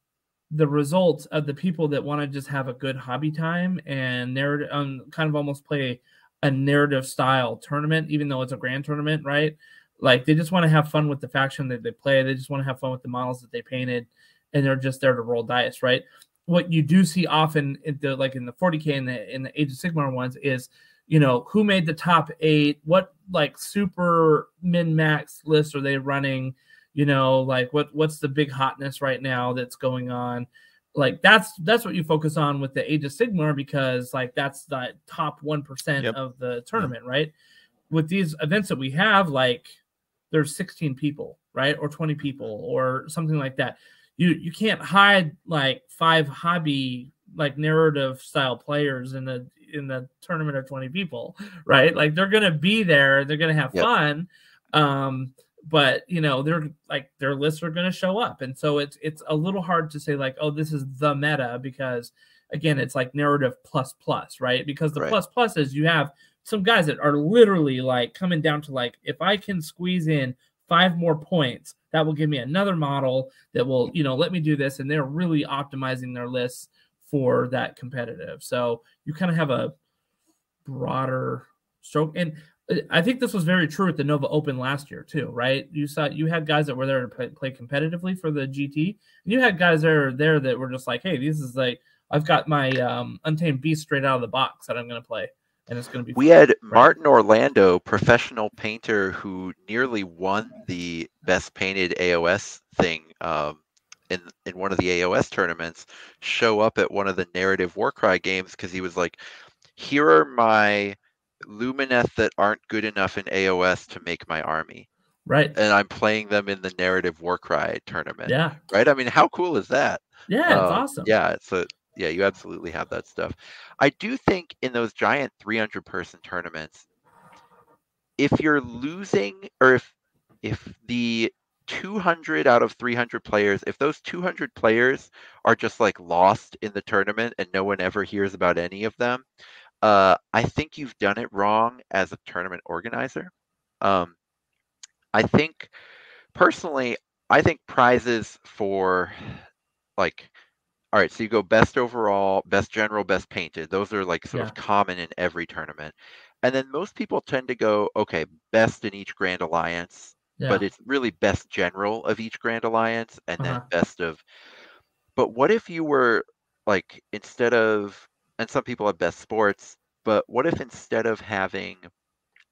the results of the people that want to just have a good hobby time and narrative, kind of almost play a narrative style tournament, even though it's a grand tournament, right? Like they just want to have fun with the faction that they play. They just want to have fun with the models that they painted, and they're just there to roll dice, right? What you do see often in the 40K and in the Age of Sigmar ones is, you know, who made the top 8, what like super min max list are they running, you know, like what's the big hotness right now that's going on. Like that's what you focus on with the Age of Sigmar, because like that's the top 1% of the tournament, right? With these events that we have, like there's 16 people, right? Or 20 people or something like that. You can't hide like 5 hobby like narrative style players in the tournament of 20 people, right? Like they're gonna be there, they're gonna have fun. But you know, they're like their lists are gonna show up. And so it's a little hard to say like, oh, this is the meta, because again, it's like narrative plus, right? Because the plus is you have some guys that are literally like coming down to like, if I can squeeze in 5 more points, that will give me another model that will, you know, let me do this. And they're really optimizing their lists for that competitive. So you kind of have a broader stroke. And I think this was very true at the Nova Open last year too, right? You had guys that were there to play competitively for the GT, and you had guys that are there that were just like, hey, this is like, I've got my Untamed Beast straight out of the box that I'm going to play, and it's going to be. We had Martin Orlando, professional painter, who nearly won the best painted AOS thing in one of the AOS tournaments, show up at one of the narrative Warcry games because he was like, here are my Lumineth that aren't good enough in AOS to make my army. Right. And I'm playing them in the narrative Warcry tournament. Yeah. Right? I mean, how cool is that? Yeah, it's awesome. Yeah, yeah, you absolutely have that stuff. I do think in those giant 300-person tournaments, if you're losing, or if the 200 out of 300 players, if those 200 players are just like lost in the tournament and no one ever hears about any of them, I think you've done it wrong as a tournament organizer. I think, personally, I think prizes for like, all right, so you go best overall, best general, best painted. Those are like sort of common in every tournament. And then most people tend to go, okay, best in each Grand Alliance, but it's really best general of each Grand Alliance, and then best of. But what if you were like, instead of, and some people have best sports, but what if instead of having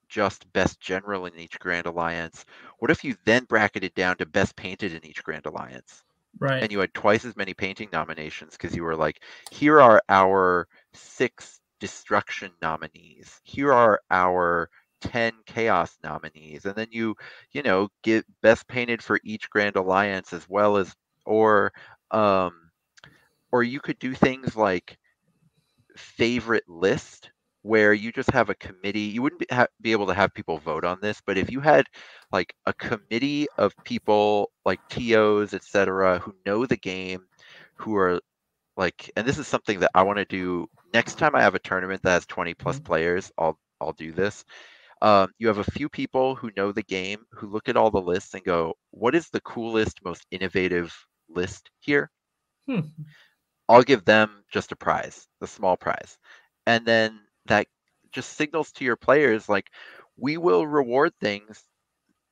just best general in each Grand Alliance, what if you then bracketed down to best painted in each Grand Alliance? Right. And you had twice as many painting nominations because you were like, here are our 6 destruction nominees. Here are our 10 chaos nominees. And then you know, get best painted for each Grand Alliance, as well as, or you could do things like favorite list, where you just have a committee. You wouldn't be able to have people vote on this, but if you had like a committee of people like TOs, etc., who know the game, who are like, and this is something that I want to do next time I have a tournament that has 20 plus players, I'll do this. You have a few people who know the game, who look at all the lists and go, what is the coolest, most innovative list here? I'll give them just a prize, the small prize. And then that just signals to your players, like, we will reward things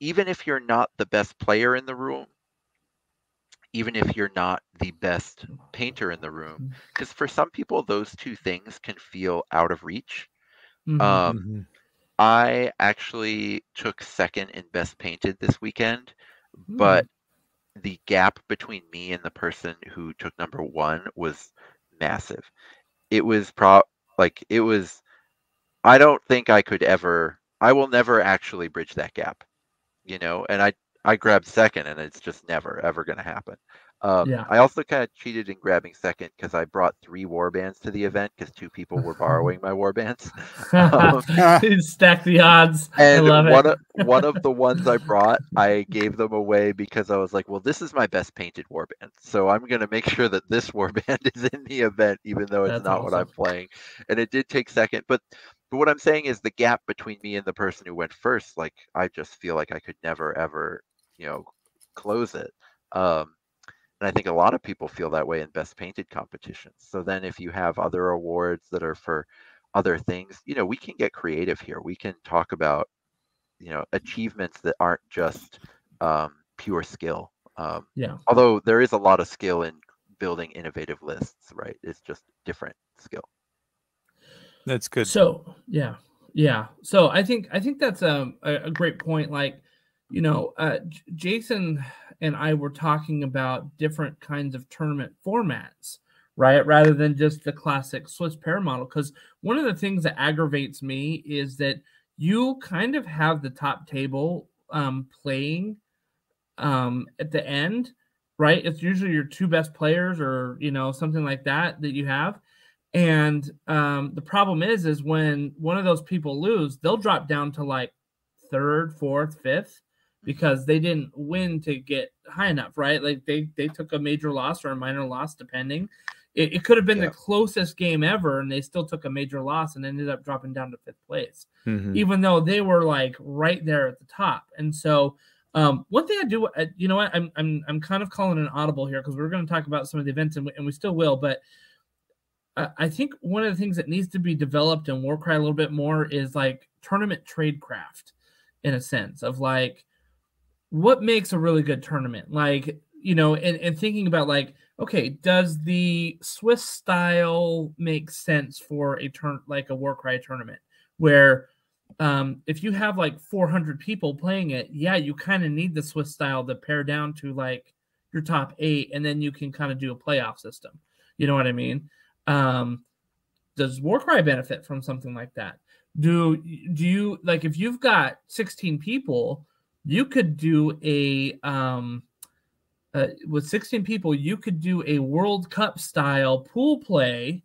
even if you're not the best player in the room, even if you're not the best painter in the room. Because for some people, those two things can feel out of reach. I actually took second in best painted this weekend, but the gap between me and the person who took number 1 was massive. It was I don't think I will never actually bridge that gap, you know, and I grabbed second, and it's just never ever going to happen. Yeah. I also kind of cheated in grabbing second because I brought 3 warbands to the event because 2 people were borrowing my warbands. Stack the odds. I And love it. one of the ones I brought, I gave them away because I was like, well, this is my best painted warband, so I'm going to make sure that this warband is in the event, even though it's That's not what awesome. I'm playing. And it did take second, but what I'm saying is the gap between me and the person who went first, like I just feel like I could never ever, close it. And I think a lot of people feel that way in best painted competitions. So then if you have other awards that are for other things, we can get creative here. We can talk about, achievements that aren't just pure skill. Yeah. Although there is a lot of skill in building innovative lists, right? It's just different skill. That's good. So yeah. So I think that's a great point. Like, Jason and I were talking about different kinds of tournament formats, right? Rather than just the classic Swiss pair model. Because one of the things that aggravates me is that you kind of have the top table playing at the end, right? It's usually your 2 best players or, something like that you have. And the problem is when one of those people lose, they'll drop down to like 3rd, 4th, 5th because they didn't win to get high enough, right? Like they took a major loss or a minor loss, depending. It could have been the closest game ever, and they still took a major loss and ended up dropping down to 5th place, even though they were like right there at the top. And so one thing I do, you know what, I'm kind of calling an audible here because we're going to talk about some of the events and we still will, but I think one of the things that needs to be developed in Warcry a little bit more is like tournament tradecraft, in a sense of like what makes a really good tournament. Like, and thinking about like, okay, does the Swiss style make sense for like a Warcry tournament where if you have like 400 people playing it, yeah, you kind of need the Swiss style to pare down to like your top 8, and then you can kind of do a playoff system. You know what I mean? Does Warcry benefit from something like that? Do you like if you've got 16 people, you could do with 16 people, you could do a World Cup style pool play,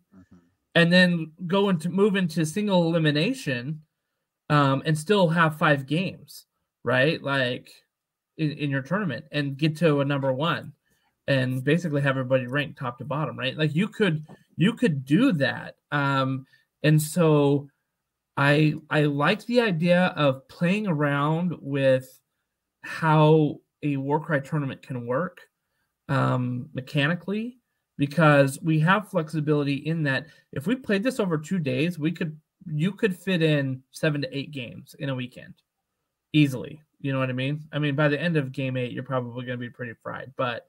and then move into single elimination, and still have 5 games, right? Like in your tournament, and get to a number 1. And basically have everybody ranked top to bottom, right? Like you could do that. And so I like the idea of playing around with how a Warcry tournament can work mechanically, because we have flexibility in that if we played this over 2 days, you could fit in 7 to 8 games in a weekend easily. You know what I mean? I mean, by the end of game 8, you're probably going to be pretty fried, but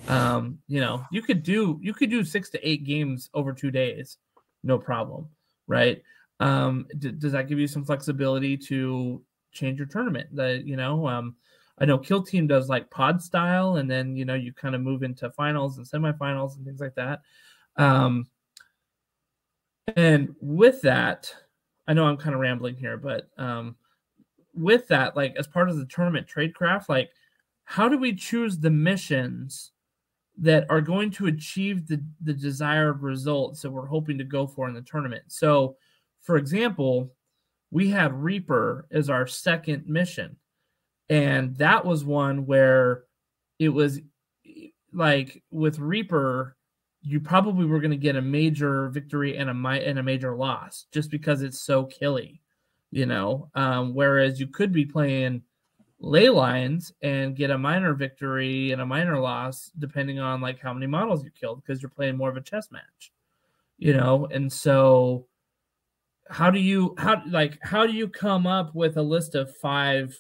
you could do 6 to 8 games over 2 days, no problem, right? Does that give you some flexibility to change your tournament? I know Kill Team does like pod style, and then you kind of move into finals and semifinals and things like that. And with that, I know I'm kind of rambling here, but with that, like as part of the tournament tradecraft, like how do we choose the missions that are going to achieve the desired results that we're hoping to go for in the tournament? So, for example, we had Reaper as our second mission, and that was one where it was like with Reaper, you probably were going to get a major victory and a major loss just because it's so killy, whereas you could be playing Ley Lines and get a minor victory and a minor loss depending on like how many models you killed, because you're playing more of a chess match, and so how do you come up with a list of 5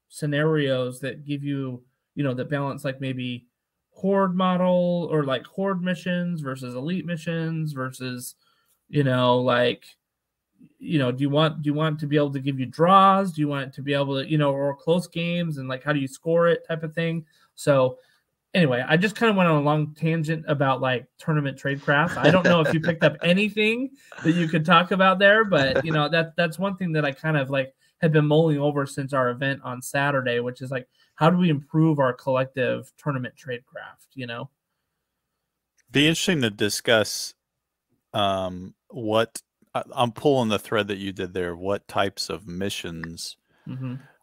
scenarios that give you that balance like maybe horde model or like horde missions versus elite missions versus do you want to be able to give you draws? Do you want it to be able to, or close games, and like how do you score it type of thing? So anyway, I just kind of went on a long tangent about like tournament tradecraft. I don't know if you picked up anything that you could talk about there, but that's one thing that I kind of like have been mulling over since our event on Saturday, which is like, how do we improve our collective tournament tradecraft? You know, be interesting to discuss what I'm pulling the thread that you did there. What types of missions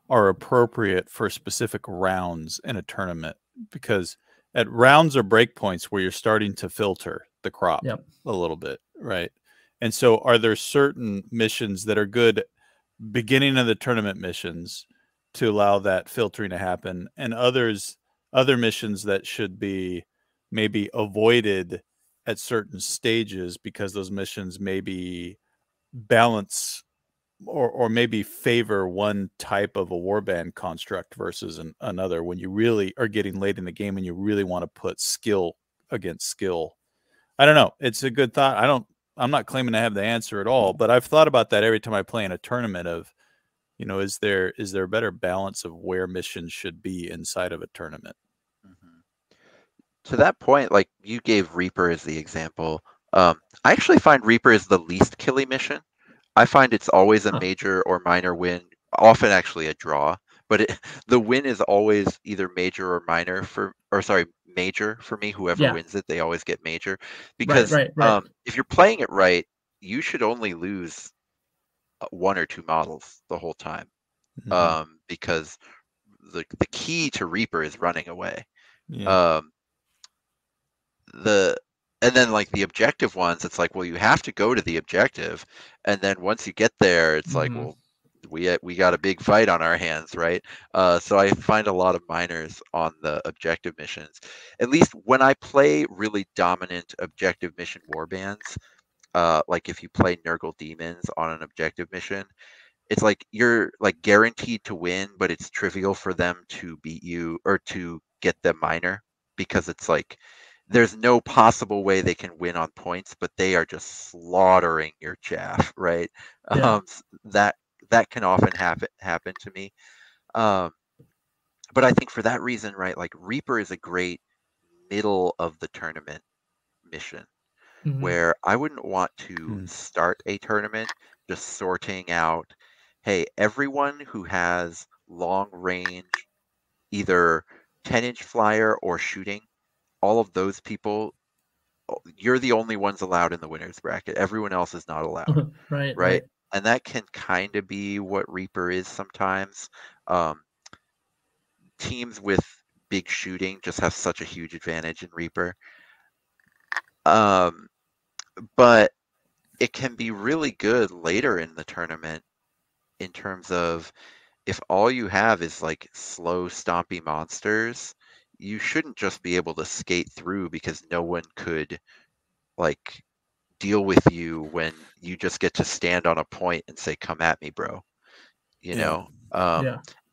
are appropriate for specific rounds in a tournament? Because at rounds or breakpoints where you're starting to filter the crop a little bit, right? And so are there certain missions that are good beginning of the tournament missions to allow that filtering to happen, and other missions that should be maybe avoided at certain stages because those missions maybe balance or maybe favor one type of a warband construct versus another, when you really are getting late in the game and you really want to put skill against skill? I don't know. It's a good thought. I'm not claiming to have the answer at all, but I've thought about that every time I play in a tournament of, you know, is there a better balance of where missions should be inside of a tournament? To that point, like you gave Reaper as the example. I actually find Reaper is the least killy mission. I find it's always a major or minor win, often actually a draw, but the win is always either major or minor major for me. Whoever wins it, they always get major, because if you're playing it right, you should only lose 1 or 2 models the whole time, because the key to Reaper is running away. And then like the objective ones, it's like, well, you have to go to the objective, and then once you get there, it's like, well, we got a big fight on our hands, right? So I find a lot of minors on the objective missions. At least when I play really dominant objective mission warbands, like if you play Nurgle Demons on an objective mission, it's like you're like guaranteed to win, but it's trivial for them to beat you or to get the minor, because it's like there's no possible way they can win on points, but they are just slaughtering your chaff, right? That can often happen to me. But I think for that reason, right, like Reaper is a great middle of the tournament mission, where I wouldn't want to start a tournament just sorting out, hey, everyone who has long range, either 10-inch flyer or shooting, all of those people, you're the only ones allowed in the winner's bracket. Everyone else is not allowed. right? And that can kind of be what Reaper is sometimes. Teams with big shooting just have such a huge advantage in Reaper. But it can be really good later in the tournament in terms of, if all you have is like slow, stompy monsters, you shouldn't just be able to skate through, because no one could like deal with you when you just get to stand on a point and say, come at me, bro. You know?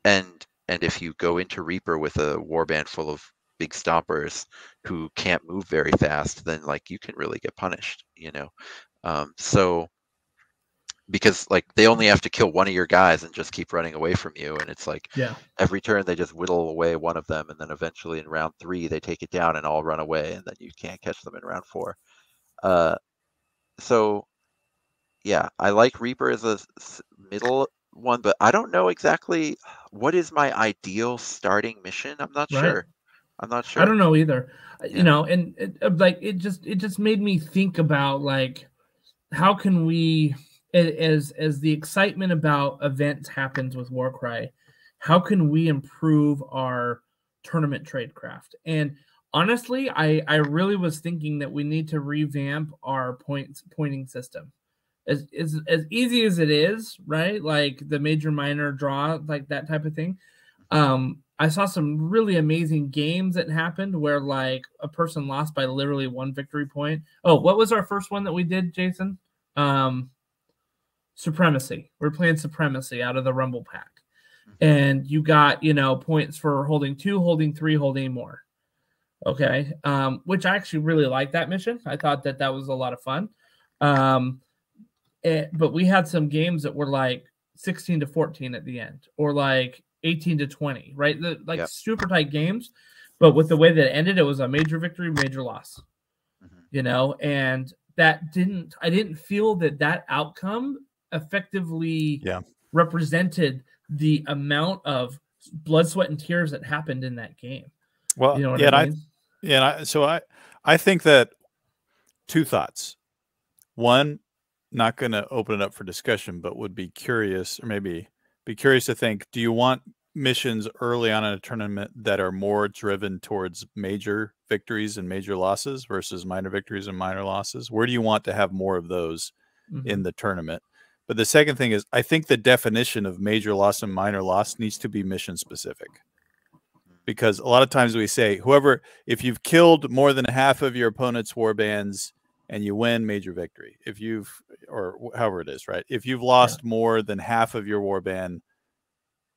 And if you go into Reaper with a warband full of big stompers who can't move very fast, then like you can really get punished, you know? So because like they only have to kill one of your guys and just keep running away from you, and it's like every turn they just whittle away one of them, and then eventually in round 3 they take it down and all run away, and then you can't catch them in round 4. So yeah, I like Reaper as a middle one, but I don't know exactly what is my ideal starting mission. I'm not sure. I don't know either. You know, and it just made me think about like, how can we, as the excitement about events happens with Warcry, how can we improve our tournament tradecraft? And honestly, I really was thinking that we need to revamp our pointing system. As easy as it is, right? Like the major minor draw, like that type of thing. I saw some really amazing games that happened where like a person lost by literally 1 victory point. Oh, what was our first one that we did, Jason? Supremacy. We're playing Supremacy out of the Rumble pack. And you got, you know, points for holding 2, holding 3, holding more. Okay. Which I actually really liked that mission. I thought that was a lot of fun. But we had some games that were like 16-14 at the end, or like 18-20, right? Super tight games. But with the way that it ended, it was a major victory, major loss. You know, and I didn't feel that outcome effectively represented the amount of blood, sweat, and tears that happened in that game. Well, you know what yeah, I mean? so I think that two thoughts. One, not going to open it up for discussion, but would be curious, or maybe be curious to think, do you want missions early on in a tournament that are more driven towards major victories and major losses versus minor victories and minor losses? Where do you want to have more of those in the tournament? But the second thing is, I think the definition of major loss and minor loss needs to be mission specific. Because a lot of times we say, if you've killed more than half of your opponent's warbands and you win, major victory. Or however it is, right? If you've lost more than half of your warband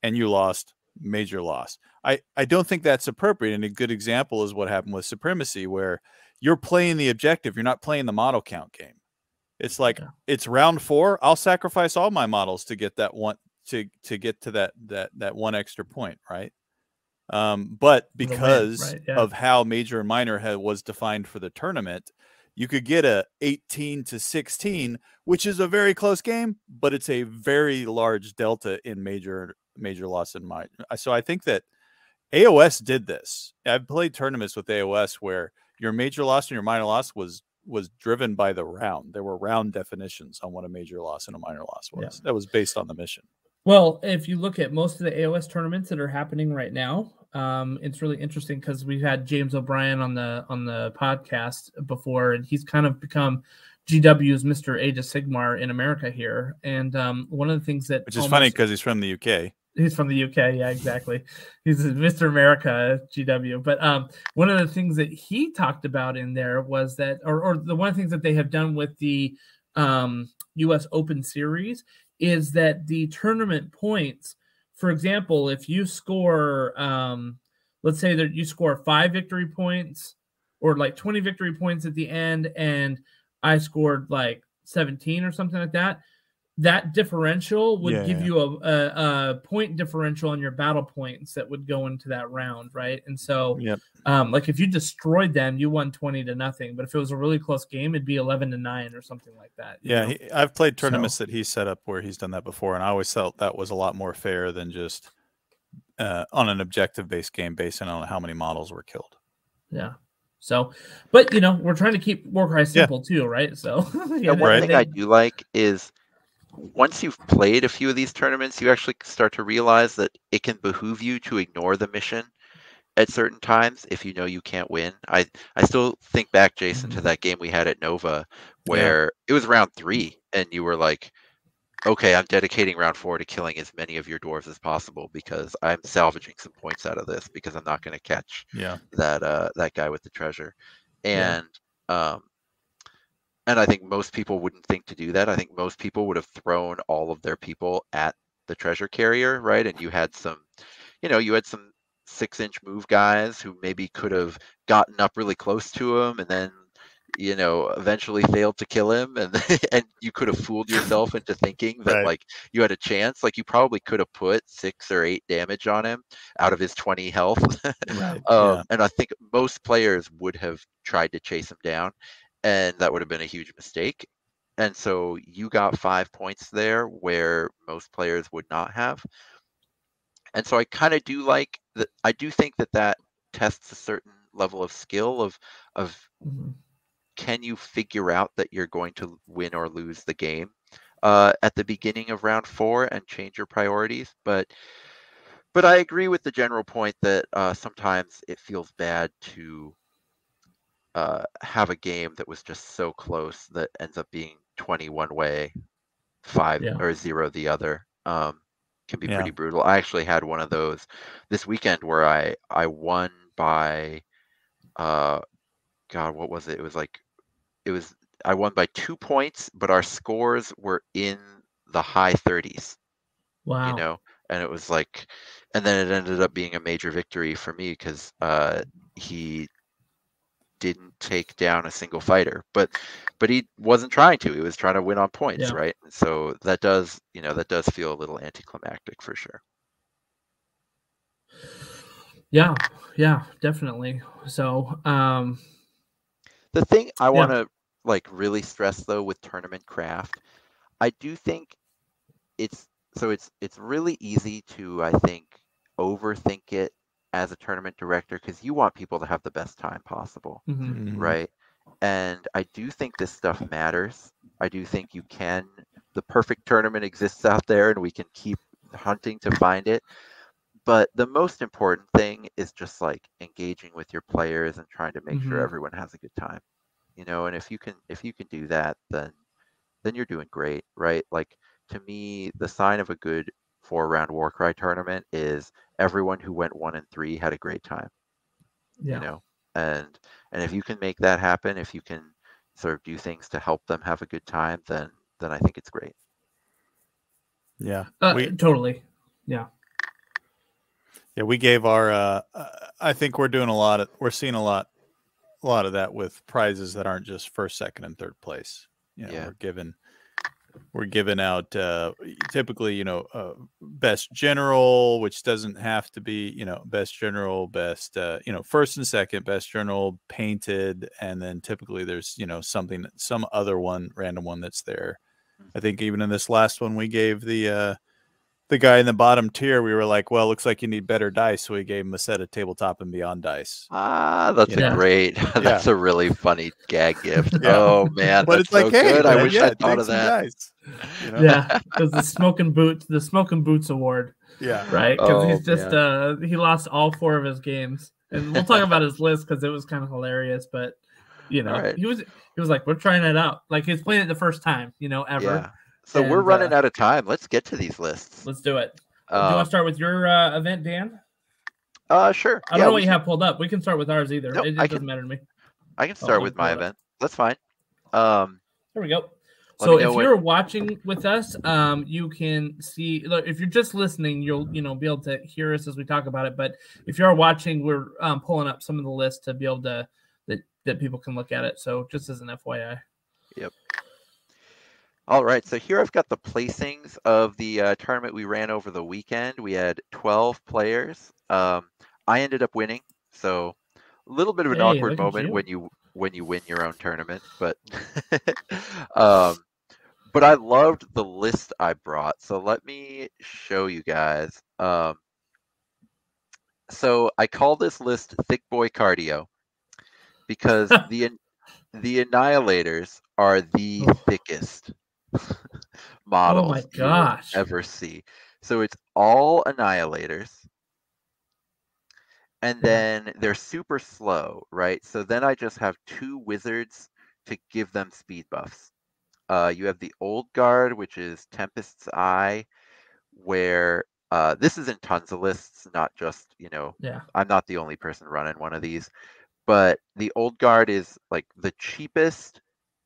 and you lost, major loss. I don't think that's appropriate. And a good example is what happened with Supremacy, where you're playing the objective. You're not playing the model count game. It's like, it's round 4. I'll sacrifice all my models to get that one, to get to that one extra point, right? But because of how major and minor was defined for the tournament, you could get a 18-16, which is a very close game, but it's a very large delta in major loss and minor. So I think that AOS did this. I've played tournaments with AOS where your major loss and your minor loss was driven by the round. There were round definitions on what a major loss and a minor loss was. That was based on the mission. Well, if you look at most of the AOS tournaments that are happening right now, it's really interesting because we've had James O'Brien on the podcast before, and he's kind of become GW's Mr. Age of Sigmar in America here. And one of the things which is funny because he's from the UK. He's from the UK, yeah, exactly. He's Mr. America GW. But one of the things that he talked about in there was that, or the one of the things that they have done with the US Open Series is that the tournament points, for example, if you score, let's say that you score 5 victory points or like 20 victory points at the end, and I scored like 17 or something like that, that differential would give you a point differential on your battle points that would go into that round, right? And so, like if you destroyed them, you won 20-0. But if it was a really close game, it'd be 11-9 or something like that. I've played tournaments that he set up where he's done that before, and I always felt that was a lot more fair than just on an objective-based game based on how many models were killed. Yeah. So, but we're trying to keep Warcry simple too, right? So, one thing I do like is, once you've played a few of these tournaments, you actually start to realize that it can behoove you to ignore the mission at certain times if you know you can't win. I still think back, Jason, to that game we had at Nova where it was round 3 and you were like, okay, I'm dedicating round 4 to killing as many of your dwarves as possible because I'm salvaging some points out of this because I'm not going to catch that guy with the treasure. And I think most people wouldn't think to do that. I think most people would have thrown all of their people at the treasure carrier, right? And you had some 6-inch move guys who maybe could have gotten up really close to him and then, eventually failed to kill him. And and you could have fooled yourself into thinking that like you had a chance. Like you probably could have put 6 or 8 damage on him out of his 20 health. And I think most players would have tried to chase him down. And that would have been a huge mistake. And so you got 5 points there where most players would not have. And so I kind of do like that. I do think that tests a certain level of skill of can you figure out that you're going to win or lose the game at the beginning of round 4 and change your priorities. But I agree with the general point that sometimes it feels bad to have a game that was just so close that ends up being 20 one way, 5 or 0 the other. Can be pretty brutal. I actually had one of those this weekend where I won by what was it? I won by 2 points, but our scores were in the high 30s. Wow. And it was like, and then it ended up being a major victory for me because he didn't take down a single fighter, but he wasn't trying to. He was trying to win on points, right? And so that does feel a little anticlimactic for sure. Yeah, definitely. So the thing I want to like really stress though with tournament craft, I do think it's So it's really easy to, I think, overthink it as a tournament director because you want people to have the best time possible, right? And I do think this stuff matters. I do think the perfect tournament exists out there and we can keep hunting to find it. But the most important thing is just like engaging with your players and trying to make sure everyone has a good time. And if you can do that, then you're doing great, right? Like, to me, the sign of a good 4-round Warcry tournament is everyone who went 1 and 3 had a great time. Yeah. And if you can make that happen, if you can sort of do things to help them have a good time, then I think it's great. Yeah. Totally. Yeah. Yeah, we gave our I think we're seeing a lot of that with prizes that aren't just first, second, and third place. We're giving out typically, best general, which doesn't have to be, best general, best, first and second, best general, painted, and then typically there's, some other random one that's there. I think even in this last one, we gave the guy in the bottom tier, we were like, well, looks like you need better dice. So we gave him a set of Tabletop and Beyond dice. That's a great, that's a really funny gag gift. Yeah. Oh, man, but that's it's like, so hey, good. man, I wish I'd thought of that. Dice, Yeah, because the Smoking Boots Award. Yeah. Right? Because he's just, he lost all 4 of his games. And we'll talk about his list because it was kind of hilarious. But, he was like, we're trying it out. Like, he's playing it the first time, ever. Yeah. So we're running out of time. Let's get to these lists. Let's do it. Do you want to start with your event, Dan? Sure. I don't know what you have pulled up. We can start with ours either. Nope, it doesn't matter to me. I can start with my event. That's fine. There we go. So if you're watching with us, you can see. Look, if you're just listening, you'll be able to hear us as we talk about it. But if you are watching, we're pulling up some of the lists to be able to that people can look at it. So just as an FYI. Yep. All right, so here I've got the placings of the tournament we ran over the weekend. We had 12 players. I ended up winning, so a little bit of an awkward moment when you win your own tournament, but but I loved the list I brought. So let me show you guys. So I call this list Thick Boy Cardio because the Annihilators are the thickest models you will ever see. So it's all Annihilators. And then they're super slow, right? So then I just have 2 wizards to give them speed buffs. You have the Old Guard, which is Tempest's Eye, where this is in tons of lists, not just, I'm not the only person running one of these. But the Old Guard is like the cheapest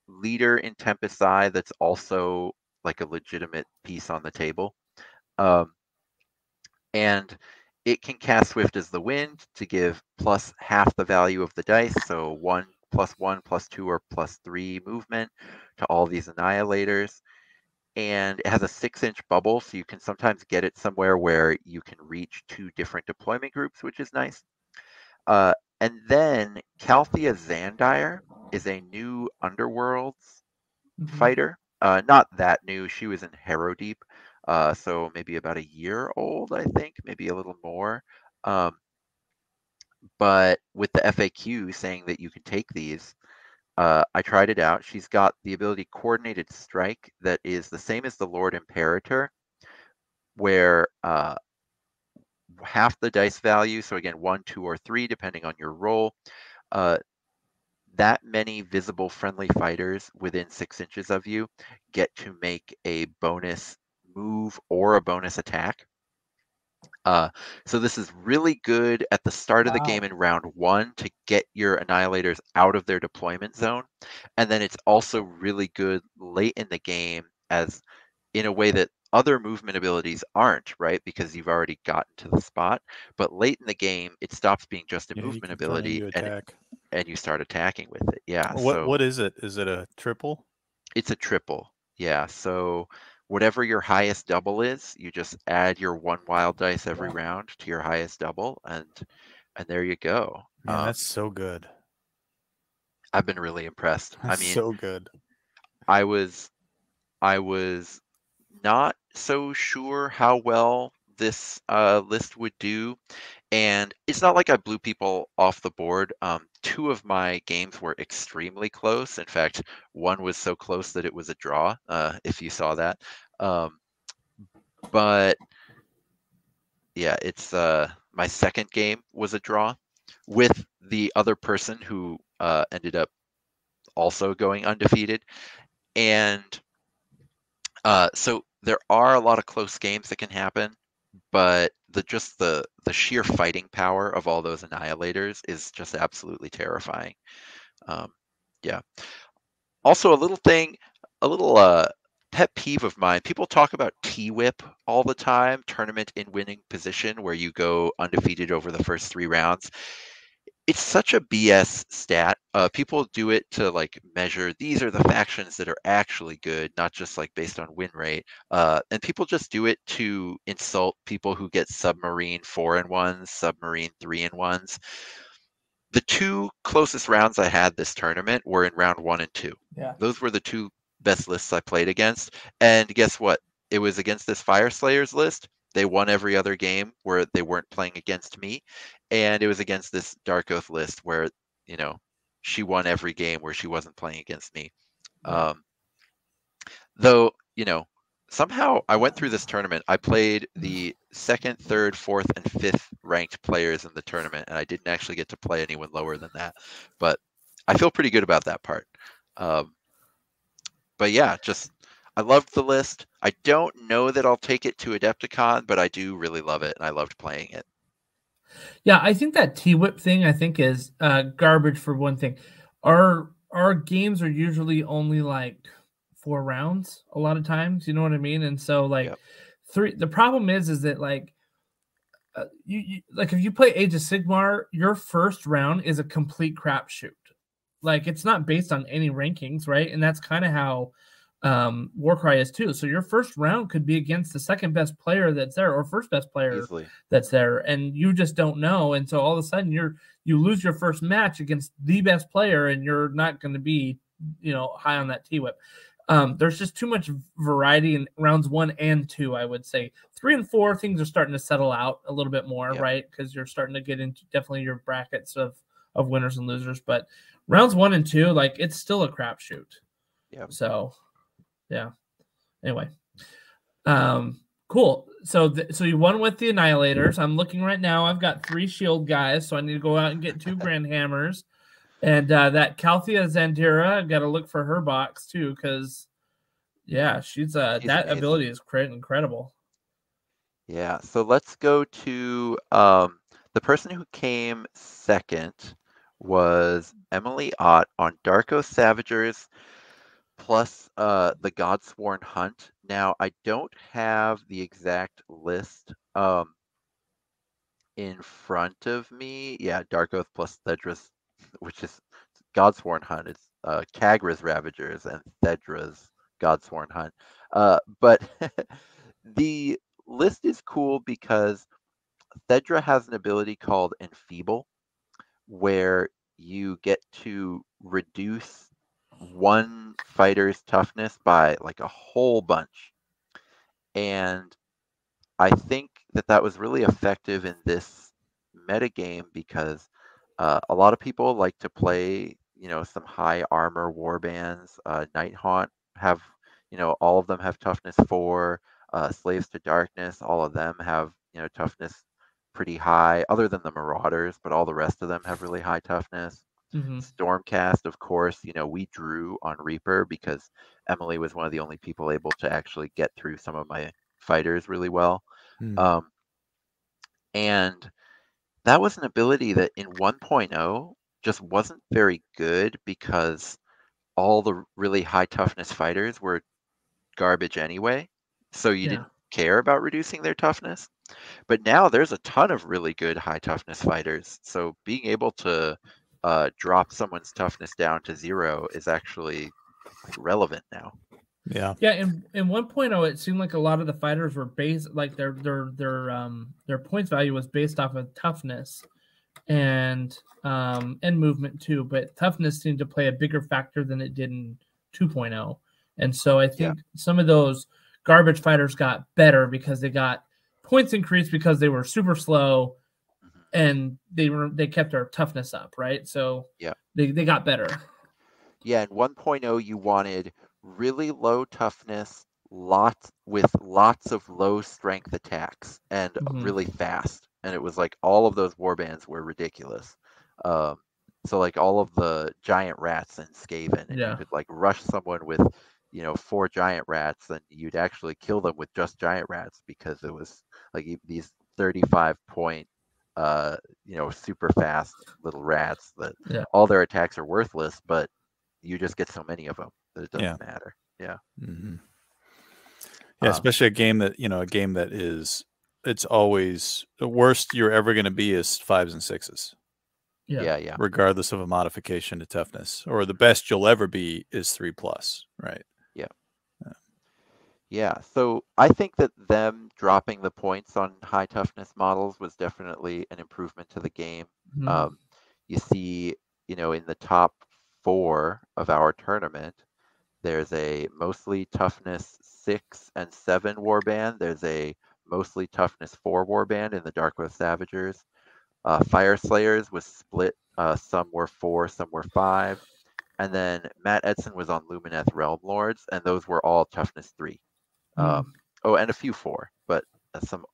leader in Tempest's Eye that's also like a legitimate piece on the table. And it can cast Swift as the Wind to give plus half the value of the dice. So 1 + 1 + 2 or +3 movement to all these Annihilators. And it has a 6-inch bubble, so you can sometimes get it somewhere where you can reach 2 different deployment groups, which is nice. And then Calthea Zandire is a new Underworlds fighter. Not that new. She was in Harrowdeep, so maybe about a year old, I think, maybe a little more. But with the FAQ saying that you can take these, I tried it out. She's got the ability Coordinated Strike that is the same as the Lord Imperator, where half the dice value, so again, 1, 2, or 3, depending on your roll, that many visible friendly fighters within 6 inches of you get to make a bonus move or a bonus attack. So this is really good at the start of the game in round 1 to get your Annihilators out of their deployment zone. And then it's also really good late in the game as in a way that other movement abilities aren't, right? Because you've already gotten to the spot. But late in the game, it stops being just a movement ability and you start attacking with it. Yeah. What is it? Is it a triple? It's a triple. Yeah. So whatever your highest double is, you just add your 1 wild dice every round to your highest double, and there you go. Man, that's so good. I've been really impressed. That's so good. I was not so sure how well this list would do. And it's not like I blew people off the board. 2 of my games were extremely close. In fact, one was so close that it was a draw, if you saw that. But yeah, it's my second game was a draw with the other person who ended up also going undefeated. And so there are a lot of close games that can happen, but the sheer fighting power of all those annihilators is just absolutely terrifying. Yeah. Also, a little pet peeve of mine. People talk about T-Whip all the time, tournament in winning position, where you go undefeated over the first 3 rounds. It's such a BS stat. People do it to like measure these are the factions that are actually good, not just like based on win rate. And people just do it to insult people who get submarine 4-1s, submarine 3-1s. The 2 closest rounds I had this tournament were in round 1 and 2. Yeah. Those were the 2 best lists I played against. And guess what? It was against this Fire Slayers list. They won every other game where they weren't playing against me. And it was against this Dark Oath list where, you know, she won every game where she wasn't playing against me. Though, you know, somehow I went through this tournament. I played the 2nd, 3rd, 4th, and 5th ranked players in the tournament, and I didn't actually get to play anyone lower than that. But I feel pretty good about that part. But yeah, just I loved the list. I don't know that I'll take it to Adepticon, but I do really love it, and I loved playing it. Yeah, I think that T-Whip thing is garbage for one thing. Our games are usually only like 4 rounds a lot of times, you know what I mean? And so like the problem is that like you like if you play Age of Sigmar, your first round is a complete crapshoot. Like it's not based on any rankings, right? And that's kind of how Warcry is too. So your first round could be against the second best player that's there or first best player that's there, and you just don't know. And so all of a sudden you lose your first match against the best player, and you're not going to be, you know, high on that T-Whip. There's just too much variety in rounds 1 and 2. I would say 3 and 4 things are starting to settle out a little bit more, right? Because you're starting to get into definitely your brackets of winners and losers. But rounds 1 and 2, like it's still a crapshoot. Yeah. So, yeah. Anyway, cool. So you won with the Annihilators. I'm looking right now. I've got 3 shield guys, so I need to go out and get 2 Grand Hammers. And that Calthea Zandira, I've got to look for her box too, because she's that amazing. Ability is incredible. Yeah. So let's go to the person who came second was Emily Ott on Dark Oath Savagers plus the Godsworn Hunt. Now I don't have the exact list in front of me. Yeah, Dark Oath plus Thedra's, which is Godsworn Hunt. It's Kagra's Ravagers and Thedra's Godsworn Hunt. But the list is cool because Thedra has an ability called Enfeeble, where you get to reduce one fighter's toughness by like a whole bunch. And I think that was really effective in this metagame because a lot of people like to play, you know, some high armor warbands. Nighthaunt have, you know, all of them have toughness 4. Slaves to Darkness, all of them have, you know, toughness pretty high, other than the Marauders, but all the rest of them have really high toughness. Stormcast, of course, you know, we drew on Reaper because Emily was one of the only people able to actually get through some of my fighters really well. And that was an ability that in 1.0 just wasn't very good because all the really high toughness fighters were garbage anyway. So you didn't care about reducing their toughness. But now there's a ton of really good high toughness fighters. So being able to drop someone's toughness down to 0 is actually like relevant now. Yeah. In 1.0, it seemed like a lot of the fighters were based, like their points value was based off of toughness and movement too. But toughness seemed to play a bigger factor than it did in 2.0. And so I think some of those garbage fighters got better because they got points increased because they were super slow and they kept their toughness up, right? So Yeah. they got better. Yeah, in 1.0 you wanted really low toughness, lots of low strength attacks and really fast. And it was like all of those warbands were ridiculous. So like all of the giant rats in Skaven, and you could like rush someone with, 4 giant rats, then you'd actually kill them with just giant rats because it was like these 35-point super fast little rats that all their attacks are worthless, but you just get so many of them that it doesn't matter. Yeah. Yeah, especially a game that is, it's always the worst you're ever going to be is 5s and 6s. Yeah. Regardless of a modification to toughness, or the best you'll ever be is 3+, right? Yeah. So I think that them dropping the points on high toughness models was definitely an improvement to the game. You see, in the top 4 of our tournament, there's a mostly toughness 6 and 7 warband. There's a mostly toughness 4 warband in the Darkoath Savagers. Fire Slayers was split. Some were 4, some were 5. And then Matt Edson was on Lumineth Realm Lords, and those were all toughness 3. And a few 4, but some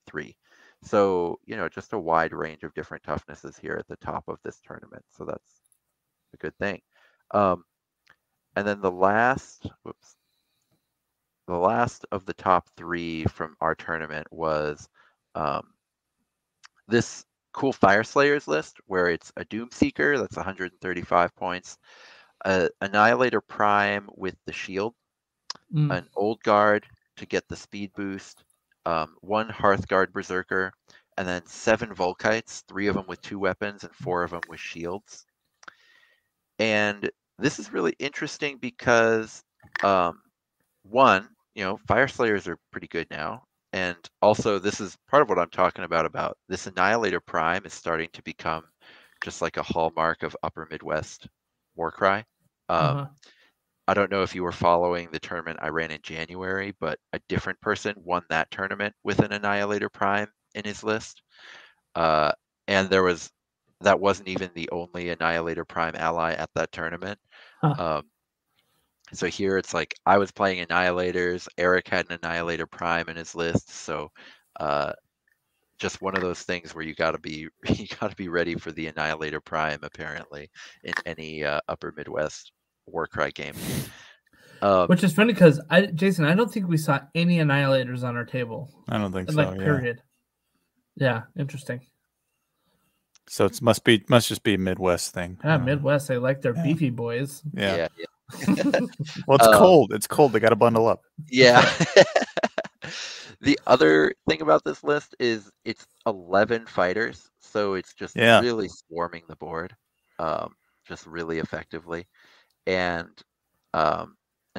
3. So, just a wide range of different toughnesses here at the top of this tournament. So that's a good thing. And then the last of the top 3 from our tournament was this cool Fire Slayers list, where it's a Doomseeker, that's 135 points, Annihilator Prime with the shield, an Old Guard to get the speed boost, 1 Hearthguard Berserker, and then 7 Volkites, 3 of them with 2 weapons and 4 of them with shields. And this is really interesting because, one, Fire Slayers are pretty good now. And also, this is part of what I'm talking about this Annihilator Prime is starting to become just like a hallmark of Upper Midwest Warcry. I don't know if you were following the tournament I ran in January, but a different person won that tournament with an Annihilator Prime in his list. And that wasn't even the only Annihilator Prime ally at that tournament. So here it's like I was playing Annihilators. Eric had an Annihilator Prime in his list. So just one of those things where you gotta be ready for the Annihilator Prime, apparently, in any Upper Midwest Warcry game. Which is funny because Jason, I don't think we saw any Annihilators on our table. I don't think so. Period. Yeah, interesting. So it must just be a Midwest thing. Yeah, Midwest. They like their beefy boys. Yeah. Well, it's cold. It's cold. They got to bundle up. Yeah. The other thing about this list is it's 11 fighters, so it's just really swarming the board, just really effectively, and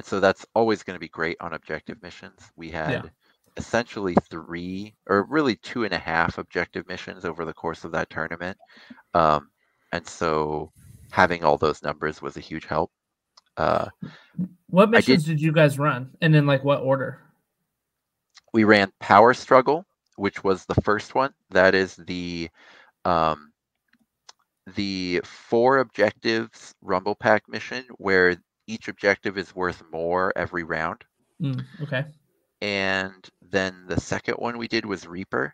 so that's always going to be great on objective missions. We had essentially 3, or really 2.5 objective missions over the course of that tournament, and so having all those numbers was a huge help. What missions did you guys run, and in what order? We ran Power Struggle, which was the first one. That is the 4 objectives Rumble Pack mission, where each objective is worth more every round. Okay. And then the second one we did was Reaper.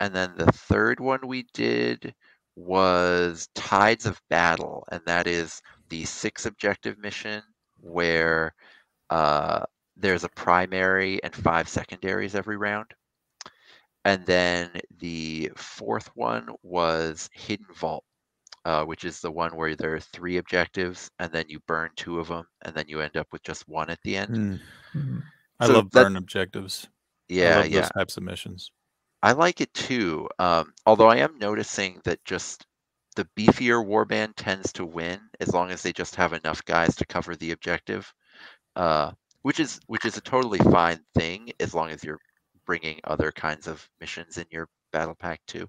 And then the third one we did was Tides of Battle. And that is the 6 objective mission where there's a primary and 5 secondaries every round. And then the 4th one was Hidden Vault, which is the one where there are 3 objectives and then you burn 2 of them and then you end up with just 1 at the end. I love burn objectives. Yeah, I love those types of missions. I like it too. Although I am noticing that just the beefier warband tends to win as long as they just have enough guys to cover the objective, which is a totally fine thing as long as you're bringing other kinds of missions in your battle pack too.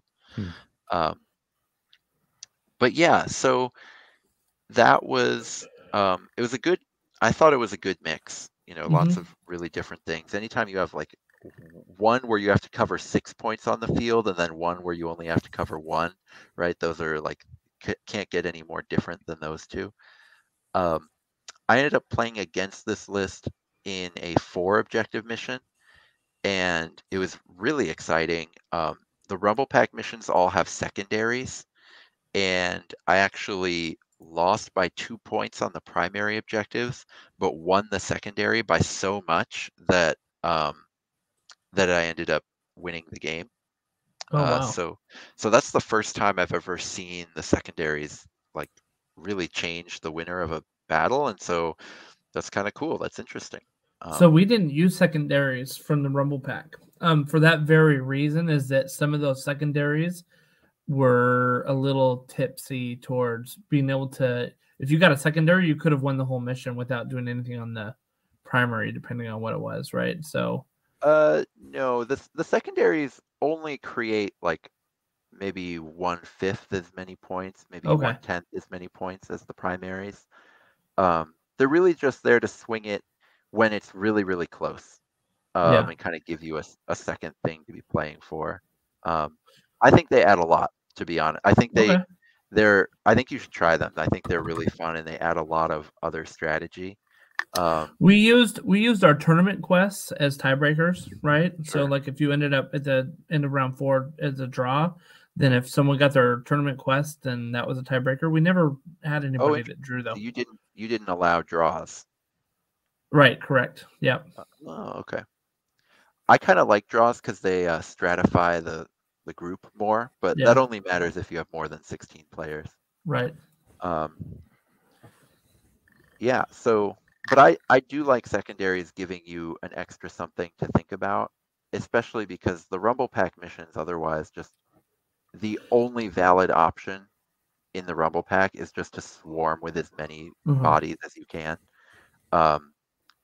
But yeah, so that was I thought it was a good mix. lots of really different things. Anytime you have like one where you have to cover 6 points on the field and then one where you only have to cover one, right? Those are like, can't get any more different than those two. I ended up playing against this list in a 4 objective mission, and it was really exciting. The Rumble Pack missions all have secondaries, and I actually lost by 2 points on the primary objectives, but won the secondary by so much that that I ended up winning the game. Oh wow! So that's the first time I've ever seen the secondaries like really change the winner of a battle, and so that's kind of cool. That's interesting. So we didn't use secondaries from the Rumble Pack. For that very reason, is that some of those secondaries were a little tipsy towards being able to. If you got a secondary, you could have won the whole mission without doing anything on the primary, depending on what it was, right? So. No, the secondaries only create like maybe 1/5 as many points, maybe 1/10 as many points as the primaries. They're really just there to swing it when it's really, really close, and kind of give you a second thing to be playing for. I think they add a lot, to be honest. I think I think you should try them. I think they're really fun and they add a lot of other strategy. We used our tournament quests as tiebreakers, right? Sure. So like if you ended up at the end of round 4 as a draw, then if someone got their tournament quest, then that was a tiebreaker. We never had anybody that drew though. You didn't allow draws. Right, correct. Yeah. Oh, okay. I kind of like draws because they stratify the group more, but that only matters if you have more than 16 players. Right. Yeah, so but I do like secondaries giving you an extra something to think about, especially because the Rumble Pack missions otherwise just the only valid option in the Rumble Pack is just to swarm with as many bodies as you can.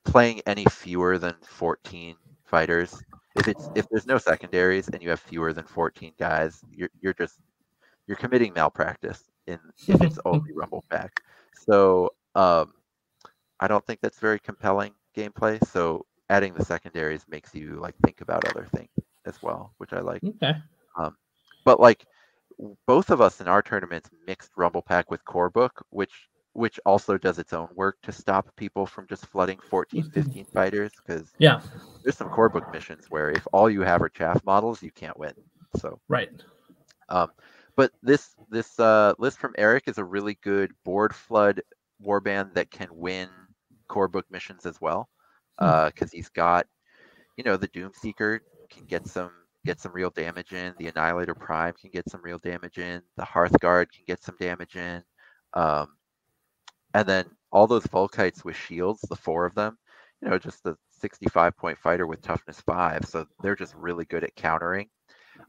Playing any fewer than 14 fighters, if there's no secondaries and you have fewer than 14 guys, you're committing malpractice if it's only Rumble Pack. So I don't think that's very compelling gameplay. So adding the secondaries makes you like think about other things as well, which I like. Okay. But like both of us in our tournaments mixed Rumble Pack with Core Book, which also does its own work to stop people from just flooding 14, 15 fighters, because there's some Core Book missions where if all you have are chaff models, you can't win. So right. But this list from Eric is a really good board flood warband that can win Core Book missions as well, because he's got, the Doomseeker can get some real damage in, the Annihilator Prime can get some real damage in, the Hearthguard can get some damage in, and then all those Volkites with shields, the 4 of them, just a 65-point fighter with toughness 5, so they're just really good at countering.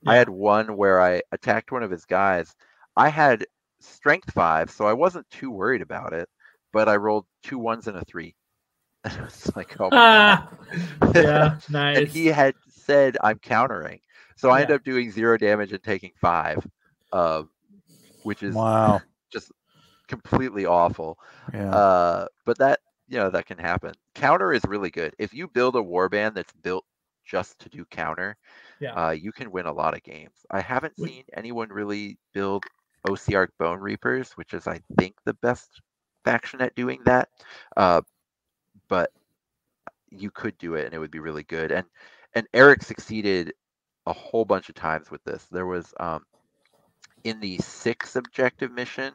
I had one where I attacked one of his guys. I had strength 5, so I wasn't too worried about it, but I rolled 2 1s and a 3. And it was like, oh my God. Yeah, nice. And he had said, I'm countering. So I ended up doing 0 damage and taking 5, which is just completely awful. Yeah. But that, that can happen. Counter is really good. If you build a warband that's built just to do counter, you can win a lot of games. I haven't seen anyone really build OCR Bone Reapers, which is, I think, the best faction at doing that. But you could do it, and it would be really good. And Eric succeeded a whole bunch of times with this. There was in the 6 objective mission,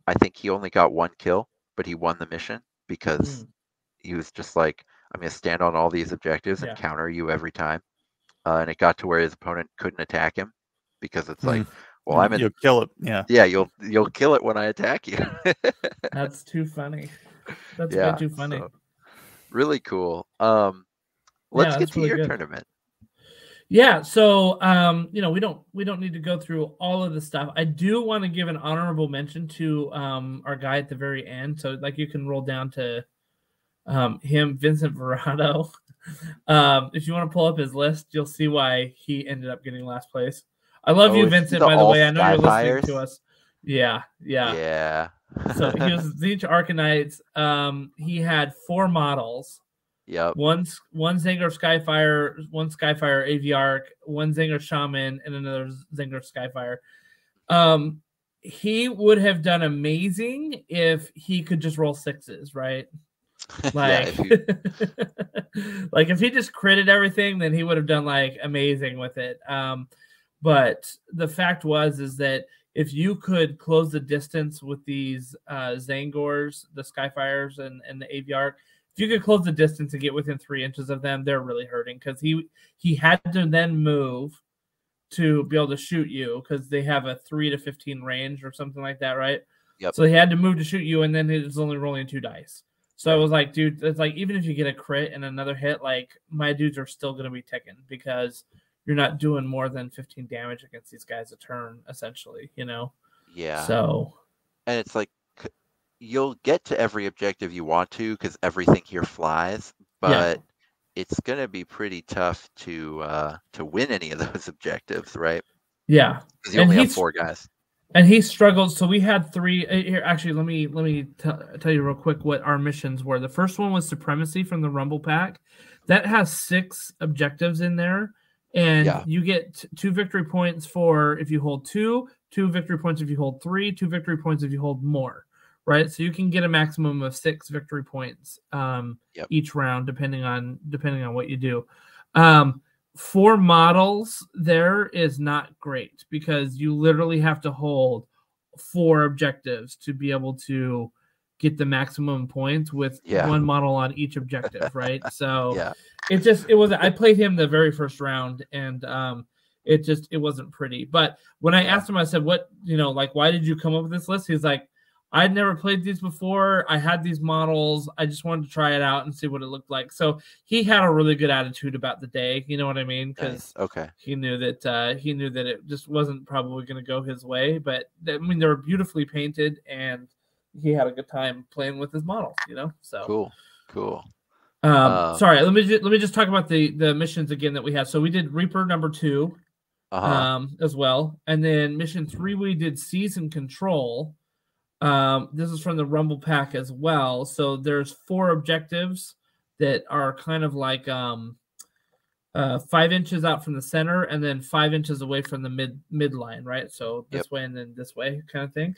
I think he only got 1 kill, but he won the mission because he was just like, I'm going to stand on all these objectives and counter you every time. And it got to where his opponent couldn't attack him because it's like, well, you'll kill it. Yeah. Yeah, you'll kill it when I attack you. That's too funny. That's way too funny. So, really cool. Let's get to really your good. tournament. Yeah, so we don't need to go through all of the stuff. I do want to give an honorable mention to our guy at the very end. So like you can roll down to him, Vincent Verado. If you want to pull up his list, you'll see why he ended up getting last place. I love you, Vincent, by the way. I know you're listening to us. Yeah. So he was Siege Arcanites. He had 4 models. Yep. one Zangor Skyfire, one Skyfire Aviarch, one Zangor Shaman, and another Zangor Skyfire. He would have done amazing if he could just roll sixes, right? Like, like if he just critted everything, then he would have done like amazing with it. But the fact is that if you could close the distance with these Zangors, the Skyfires, and the Aviarch, if you could close the distance and get within 3 inches of them, they're really hurting because he had to then move to be able to shoot you because they have a 3 to 15 range or something like that, right? Yep. So he had to move to shoot you, and then it was only rolling 2 dice. So I was like, dude, it's like even if you get a crit and another hit, like my dudes are still going to be ticking because you're not doing more than 15 damage against these guys a turn, essentially, you know? Yeah. So. And it's like you'll get to every objective you want to because everything here flies, but it's going to be pretty tough to win any of those objectives, right? Yeah. Because you only have 4 guys. And he struggled. So we had 3 here. Actually, let me tell you real quick what our missions were. The first one was Supremacy from the Rumble Pack. That has 6 objectives in there. And you get 2 victory points for if you hold 2, 2 victory points if you hold 3, 2 victory points if you hold more, right? So you can get a maximum of 6 victory points each round, depending on what you do. 4 models there is not great because you literally have to hold 4 objectives to be able to get the maximum points with 1 model on each objective, right? So it wasn't. I played him the very first round, and it wasn't pretty. But when I asked him, I said, "What, like, why did you come up with this list?" He's like, "I'd never played these before. I had these models. I just wanted to try it out and see what it looked like." So he had a really good attitude about the day. You know what I mean? Because he knew that it just wasn't probably going to go his way. But I mean, they were beautifully painted, and he had a good time playing with his models. So cool. Sorry, let me just talk about the missions again that we had. So we did Reaper number 2, as well, and then mission 3 we did Season Control. This is from the Rumble Pack as well. So there's 4 objectives that are kind of like 5 inches out from the center and then 5 inches away from the midline, right? So this way and then this way kind of thing.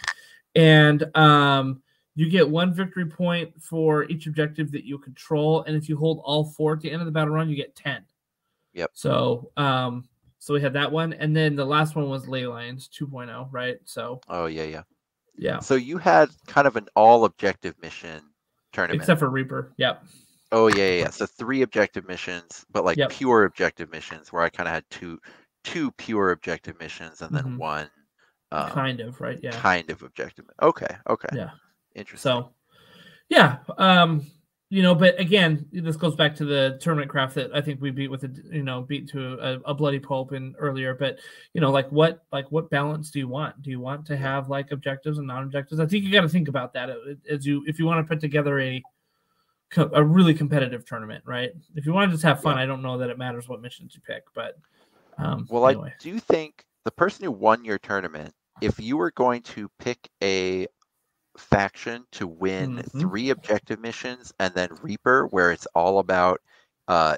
And you get 1 victory point for each objective that you control. And if you hold all 4 at the end of the battle run, you get 10. Yep. So we had that one. And then the last one was Ley Lines 2.0, right? So. Oh, yeah. Yeah. So you had kind of an all objective mission tournament. Except for Reaper. Yep. Oh, yeah. So 3 objective missions, but like pure objective missions where I kind of had two pure objective missions and then 1 kind of, right? Yeah. Kind of objective. Okay. Yeah. Interesting. So, yeah. But again, this goes back to the tournament craft that I think we beat beat to a bloody pulp in earlier. But what balance do you want? Do you want to have like objectives and non-objectives? I think you got to think about that if you want to put together a really competitive tournament, right? If you want to just have fun, I don't know that it matters what missions you pick. But anyway. I do think the person who won your tournament, if you were going to pick a faction to win 3 objective missions and then Reaper, where it's all about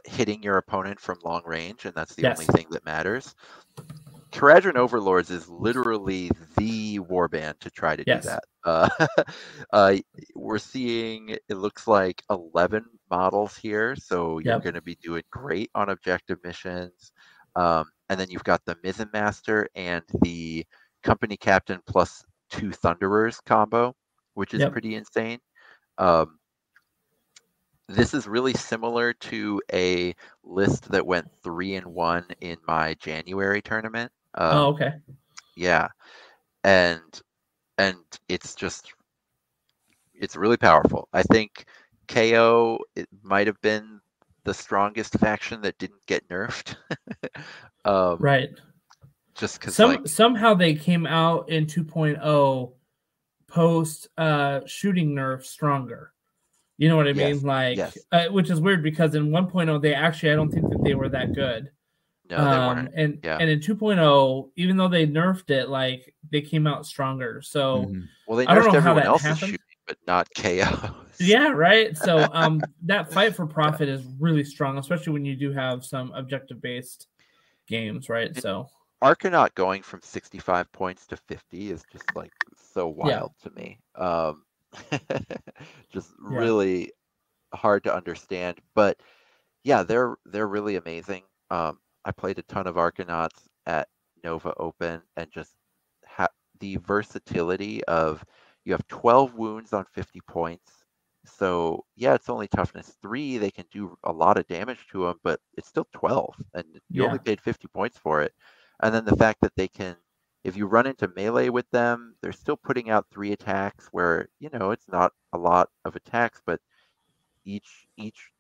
hitting your opponent from long range, and that's the only thing that matters. Caradron Overlords is literally the warband to try to do that. We're seeing, it looks like 11 models here, so you're going to be doing great on objective missions. And then you've got the Mizzen Master and the Company Captain plus 2 Thunderers combo, which is pretty insane. This is really similar to a list that went 3-1 in my January tournament. Okay. Yeah, and it's really powerful. I think KO it might have been the strongest faction that didn't get nerfed. Right. Just because somehow they came out in 2.0 post shooting nerf stronger. You know what I mean? Which is weird because in 1.0 I don't think that they were that good. No, they weren't. And in 2.0, even though they nerfed it, like they came out stronger. So well, they nerfed I don't know how everyone that else's happened. shooting, but not KOs. Yeah, right. So that fight for profit is really strong, especially when you do have some objective based games, right? And so Arcanaut going from 65 points to 50 is just like so wild to me. Just really hard to understand. But yeah, they're really amazing. I played a ton of Arcanauts at Nova Open, and just the versatility of, you have 12 wounds on 50 points. So yeah, it's only toughness 3. They can do a lot of damage to them, but it's still 12, and you only paid 50 points for it. And then the fact that they can, if you run into melee with them, they're still putting out 3 attacks where, it's not a lot of attacks, but each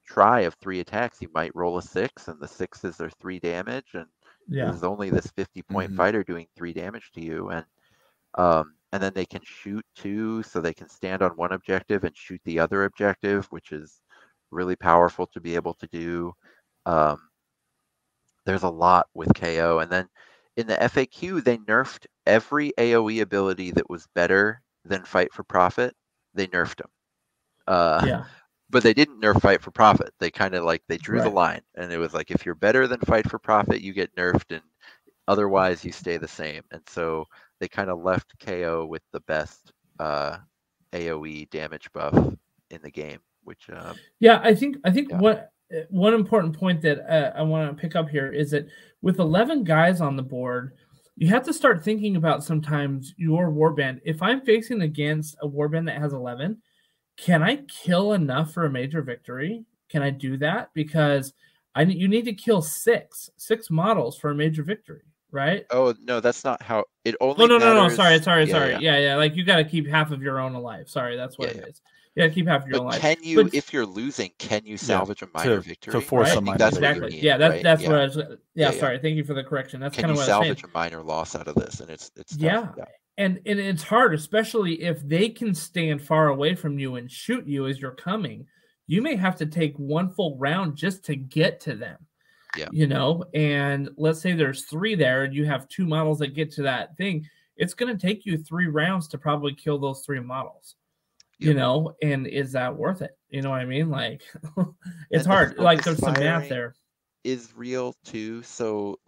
try of 3 attacks, you might roll a 6, and the 6s are 3 damage, and there's only this 50-point fighter doing 3 damage to you, and then they can shoot too, so they can stand on one objective and shoot the other objective, which is really powerful to be able to do. There's a lot with KO, and then in the FAQ, they nerfed every AoE ability that was better than Fight for Profit. They nerfed them. But they didn't nerf Fight for Profit. They kind of they drew the line, and it was like, if you're better than Fight for Profit, you get nerfed, and otherwise you stay the same. And so they kind of left KO with the best AoE damage buff in the game, which I think one important point that I want to pick up here is that with 11 guys on the board, you have to start thinking about sometimes your warband. If I'm facing against a warband that has 11, can I kill enough for a major victory? Can I do that? Because you need to kill six models for a major victory, right? Oh no, that's not how it only. No. Sorry. Yeah. Like, you got to keep half of your own alive. Sorry, that's what it is. Yeah, keep half of your own life. Can you, if you're losing, can you salvage a minor victory? To force a minor that's exactly. What you mean, yeah, that's right? what I was. Sorry, thank you for the correction. That's kind of what I was saying. Can you salvage a minor loss out of this? And it's tough. Yeah. And it's hard, especially if they can stand far away from you and shoot you as you're coming. You may have to take one full round just to get to them. Yeah. And let's say there's 3 there and you have 2 models that get to that thing. It's going to take you 3 rounds to probably kill those 3 models. And is that worth it? You know what I mean? Like, it's hard. Like, there's some math there. Is real too. So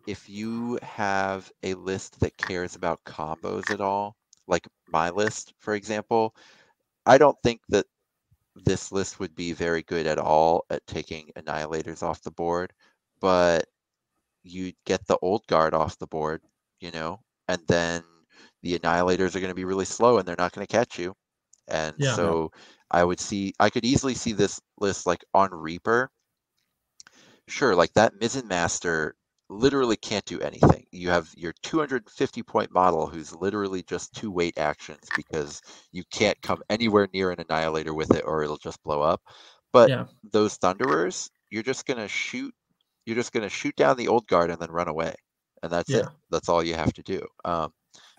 if you have a list that cares about combos at all, like my list, for example, I don't think that this list would be very good at all at taking annihilators off the board, but you get the old guard off the board, and then the annihilators are going to be really slow and they're not going to catch you. And so I could easily see this list on Reaper. Sure, that Mizzen Master literally can't do anything. You have your 250-point model who's literally just 2 weight actions because you can't come anywhere near an annihilator with it or it'll just blow up. But those Thunderers, you're just gonna shoot down the old guard and then run away. And that's it. That's all you have to do.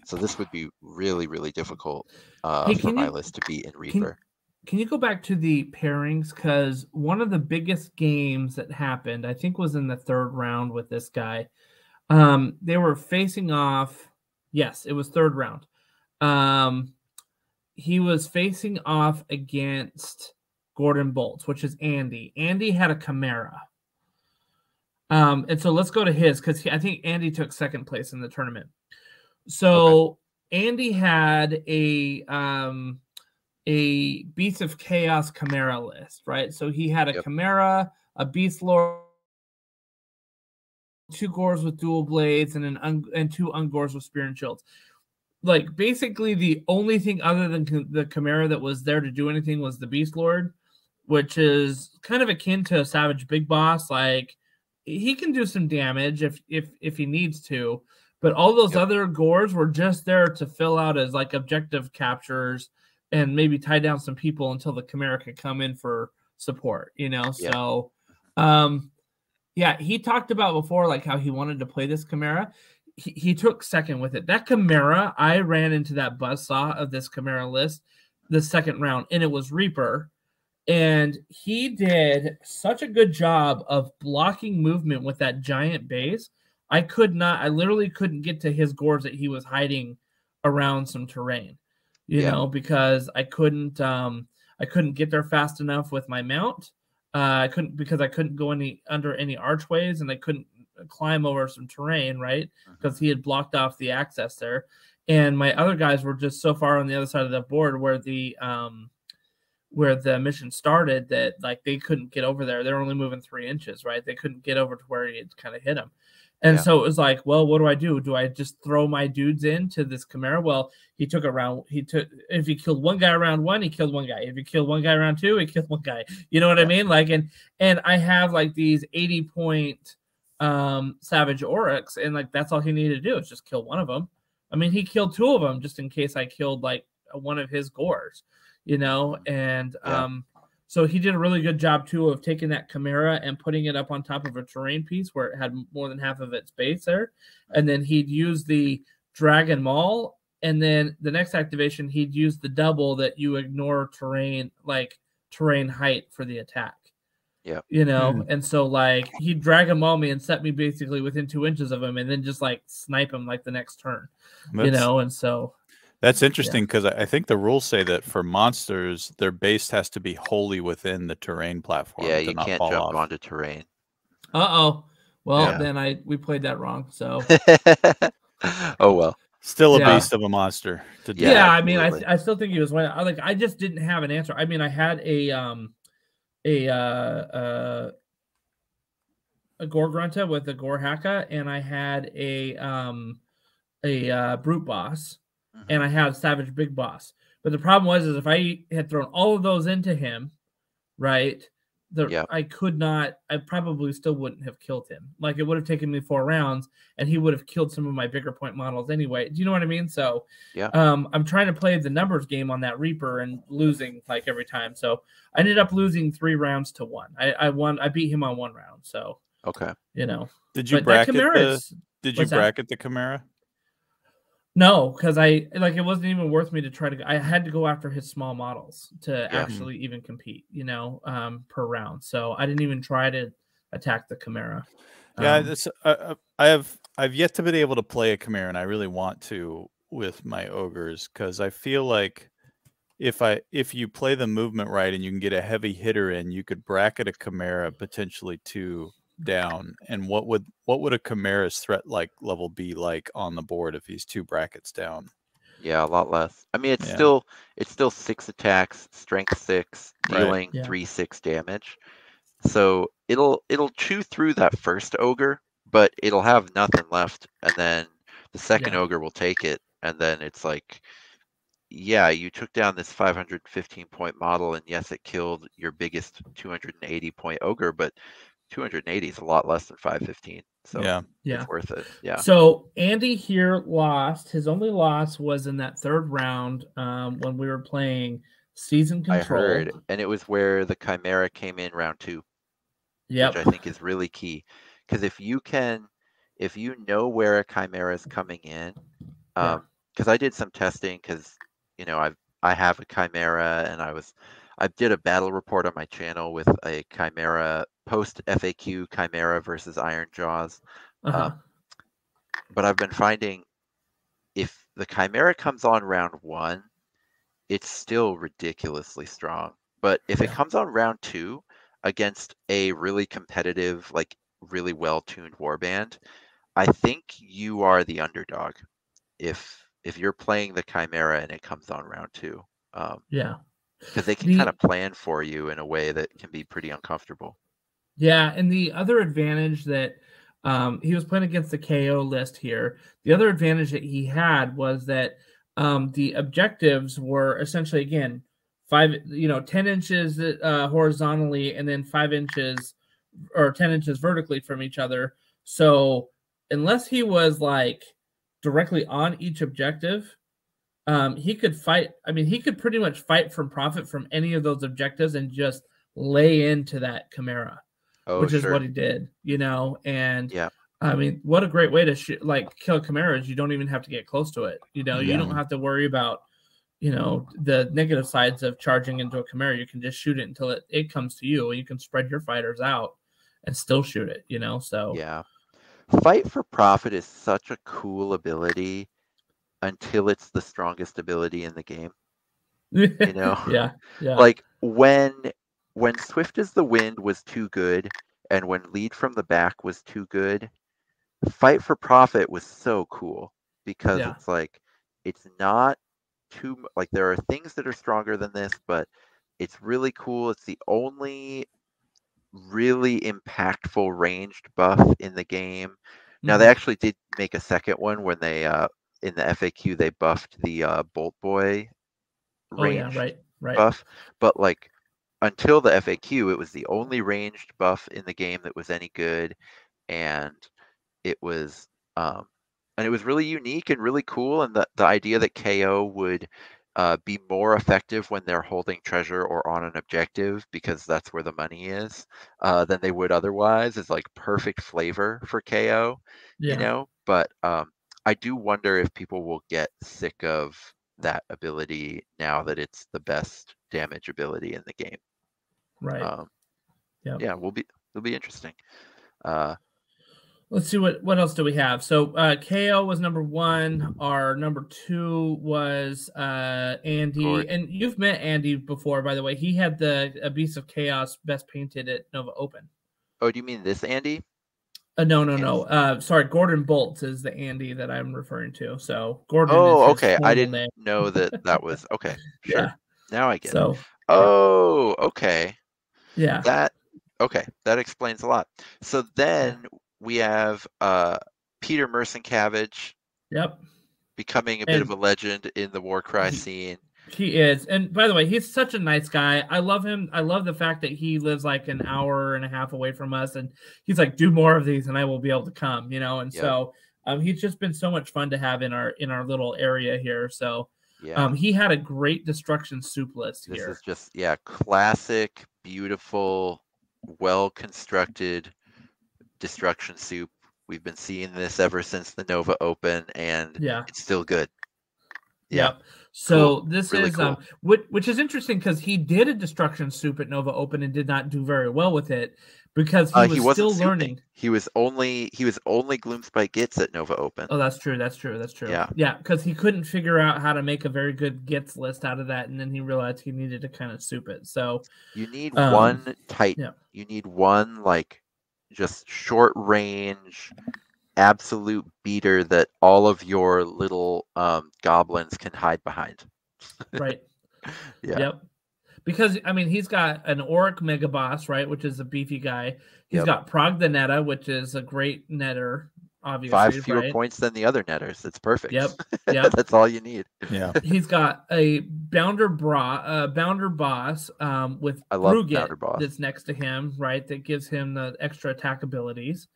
So this would be really, really difficult for my list to be in Reaper. Can you go back to the pairings? Because one of the biggest games that happened, I think, was in the 3rd round with this guy. They were facing off. Yes, it was 3rd round. He was facing off against Gordon Bolts, which is Andy. Andy had a Chimera. And so let's go to his, because I think Andy took 2nd place in the tournament. So Andy had a Beast of Chaos Chimera list, right? So he had a Chimera, a Beast Lord, 2 Gores with dual blades, and 2 Ungores with spear and shields. Basically, the only thing other than the Chimera that was there to do anything was the Beast Lord, which is kind of akin to a Savage Big Boss. He can do some damage if he needs to, but all those other Gores were just there to fill out as objective captures and maybe tie down some people until the Chimera could come in for support, So, he talked about before, how he wanted to play this Chimera. He took 2nd with it. That Chimera, I ran into that buzzsaw of this Chimera list the 2nd round, and it was Reaper. And he did such a good job of blocking movement with that giant base. I literally couldn't get to his Gores that he was hiding around some terrain. you know, because I couldn't get there fast enough with my mount. I couldn't go under any archways, and I couldn't climb over some terrain, right? Because he had blocked off the access there. And my other guys were just so far on the other side of the board where the mission started that like they couldn't get over there. They're only moving 3 inches, right? They couldn't get over to where he had kind of hit him. And so it was like, well, what do? Do I just throw my dudes into this Chimera? Well, if he killed one guy round 1, he killed one guy. If he killed one guy round 2, he killed one guy. You know what I mean? Like, and I have like these 80-point Savage Oryx, and like that's all he needed to do is just kill one of them. I mean, he killed 2 of them just in case I killed like one of his gores, you know, and so he did a really good job too of taking that Chimera and putting it up on top of a terrain piece where it had more than half of its base there, and then he'd use the Dragon Maul, and then the next activation he'd use the double that you ignore terrain height for the attack. Yeah, you know, and so like he'd Dragon Maul me and set me basically within 2 inches of him, and then just like snipe him like the next turn, you know, and so. That's interesting because I think the rules say that for monsters, their base has to be wholly within the terrain platform. Yeah, you can't jump onto terrain. Well, then we played that wrong. So. Oh well. Still a beast of a monster. I mean, I still think he was winning. I just didn't have an answer. I mean, I had a Gore Grunta with a Gore Haka, and I had a Brute Boss. And I had Savage Big Boss. But the problem was if I had thrown all of those into him, right, I probably still wouldn't have killed him. Like, it would have taken me 4 rounds, and he would have killed some of my bigger point models anyway. Do you know what I mean? So I'm trying to play the numbers game on that Reaper and losing, like, every time. So I ended up losing 3 rounds to 1. I beat him on 1 round. So, you know. Did you bracket the Chimera? No, because it wasn't even worth me to try to. I had to go after his small models to actually even compete, you know, per round. So I didn't even try to attack the Chimera. I've yet to be able to play a Chimera, and I really want to with my ogres because I feel like if you play the movement right and you can get a heavy hitter in, you could bracket a Chimera potentially 2 down. And what would a Chimera's threat level be like on the board if he's 2 brackets down? Yeah, a lot less. I mean, it's still 6 attacks, strength 6, dealing 3/6 damage. So it'll chew through that first ogre, but it'll have nothing left, and then the second ogre will take it, and then it's like, yeah, you took down this 515-point model, and yes, it killed your biggest 280-point ogre, but 280 is a lot less than 515, so it's worth it. Yeah. So Andy here lost. His only loss was in that 3rd round when we were playing Season Control. I heard, and it was where the Chimera came in round 2. Which I think is really key, because if you know where a Chimera is coming in, because I did some testing, because you know I have a Chimera, and I did a battle report on my channel with a Chimera post FAQ Chimera versus Iron Jaws. But I've been finding if the Chimera comes on round 1, it's still ridiculously strong. But if it comes on round 2 against a really competitive, like really well-tuned warband, I think you are the underdog if you're playing the Chimera and it comes on round 2. Because they can kind of plan for you in a way that can be pretty uncomfortable. Yeah, and the other advantage that he was playing against the KO list here, the other advantage that he had was that the objectives were essentially, again, 10 inches horizontally and then 5 inches or 10 inches vertically from each other. So unless he was like directly on each objective, he could fight. I mean, he could pretty much fight from profit from any of those objectives and just lay into that Chimera, which is what he did, you know? And I mean, what a great way to kill Chimeras. You don't even have to get close to it. You know, you don't have to worry about, you know, the negative sides of charging into a Chimera. You can just shoot it until it comes to you, and you can spread your fighters out and still shoot it, you know? So fight for profit is such a cool ability until it's the strongest ability in the game. Yeah. Like when Swift as the Wind was too good, and when Lead from the Back was too good, Fight for Profit was so cool because Yeah. it's like it's not too like there are things that are stronger than this, but it's really cool. It's the only really impactful ranged buff in the game. Now they actually did make a second one when they in the FAQ they buffed the Bolt Boy ranged right. buff, but like until the FAQ it was the only ranged buff in the game that was any good, and it was really unique and really cool, and the idea that KO would be more effective when they're holding treasure or on an objective because that's where the money is than they would otherwise is like perfect flavor for KO, but I do wonder if people will get sick of that ability now that it's the best damage ability in the game. Right. Yeah, it'll be interesting. Let's see what else do we have. So KO was number 1. Our number 2 was Andy, Gordon. and you've met Andy before, by the way. He had the Beast of Chaos best painted at Nova Open. Oh, do you mean this Andy? No. Sorry, Gordon Bolts is the Andy that I'm referring to. So Gordon. Oh, is his okay. I didn't name. know that was okay. Sure. Yeah. Now I get it. Oh, okay. Yeah. That explains a lot. So then we have Peter Mercencavage. Yep. Becoming a bit of a legend in the Warcry scene. He is. And by the way, he's such a nice guy. I love him. I love the fact that he lives like an hour and a half away from us. And he's like, do more of these and I will be able to come, And so he's just been so much fun to have in our little area here. So he had a great destruction soup list here. This is just, classic, beautiful, well-constructed destruction soup. We've been seeing this ever since the Nova Open, and it's still good. Yep. So cool. This really is cool. Which is interesting because he did a destruction soup at Nova Open and did not do very well with it because he was still learning. He was only Gloomspite Gits at Nova Open. Oh, that's true. Yeah, because he couldn't figure out how to make a very good Gits list out of that, and then he realized he needed to kind of soup it. So you need one Titan. Yeah. You need one like just short range absolute beater that all of your little goblins can hide behind. Right. Yep. Because he's got an Auric Mega Boss, right, which is a beefy guy. He's got Prog the Netta, which is a great netter, obviously. 5 fewer points than the other netters. It's perfect. Yep. That's all you need. Yeah. He's got a Bounder Boss with Brugit that's next to him, right? That gives him the extra attack abilities.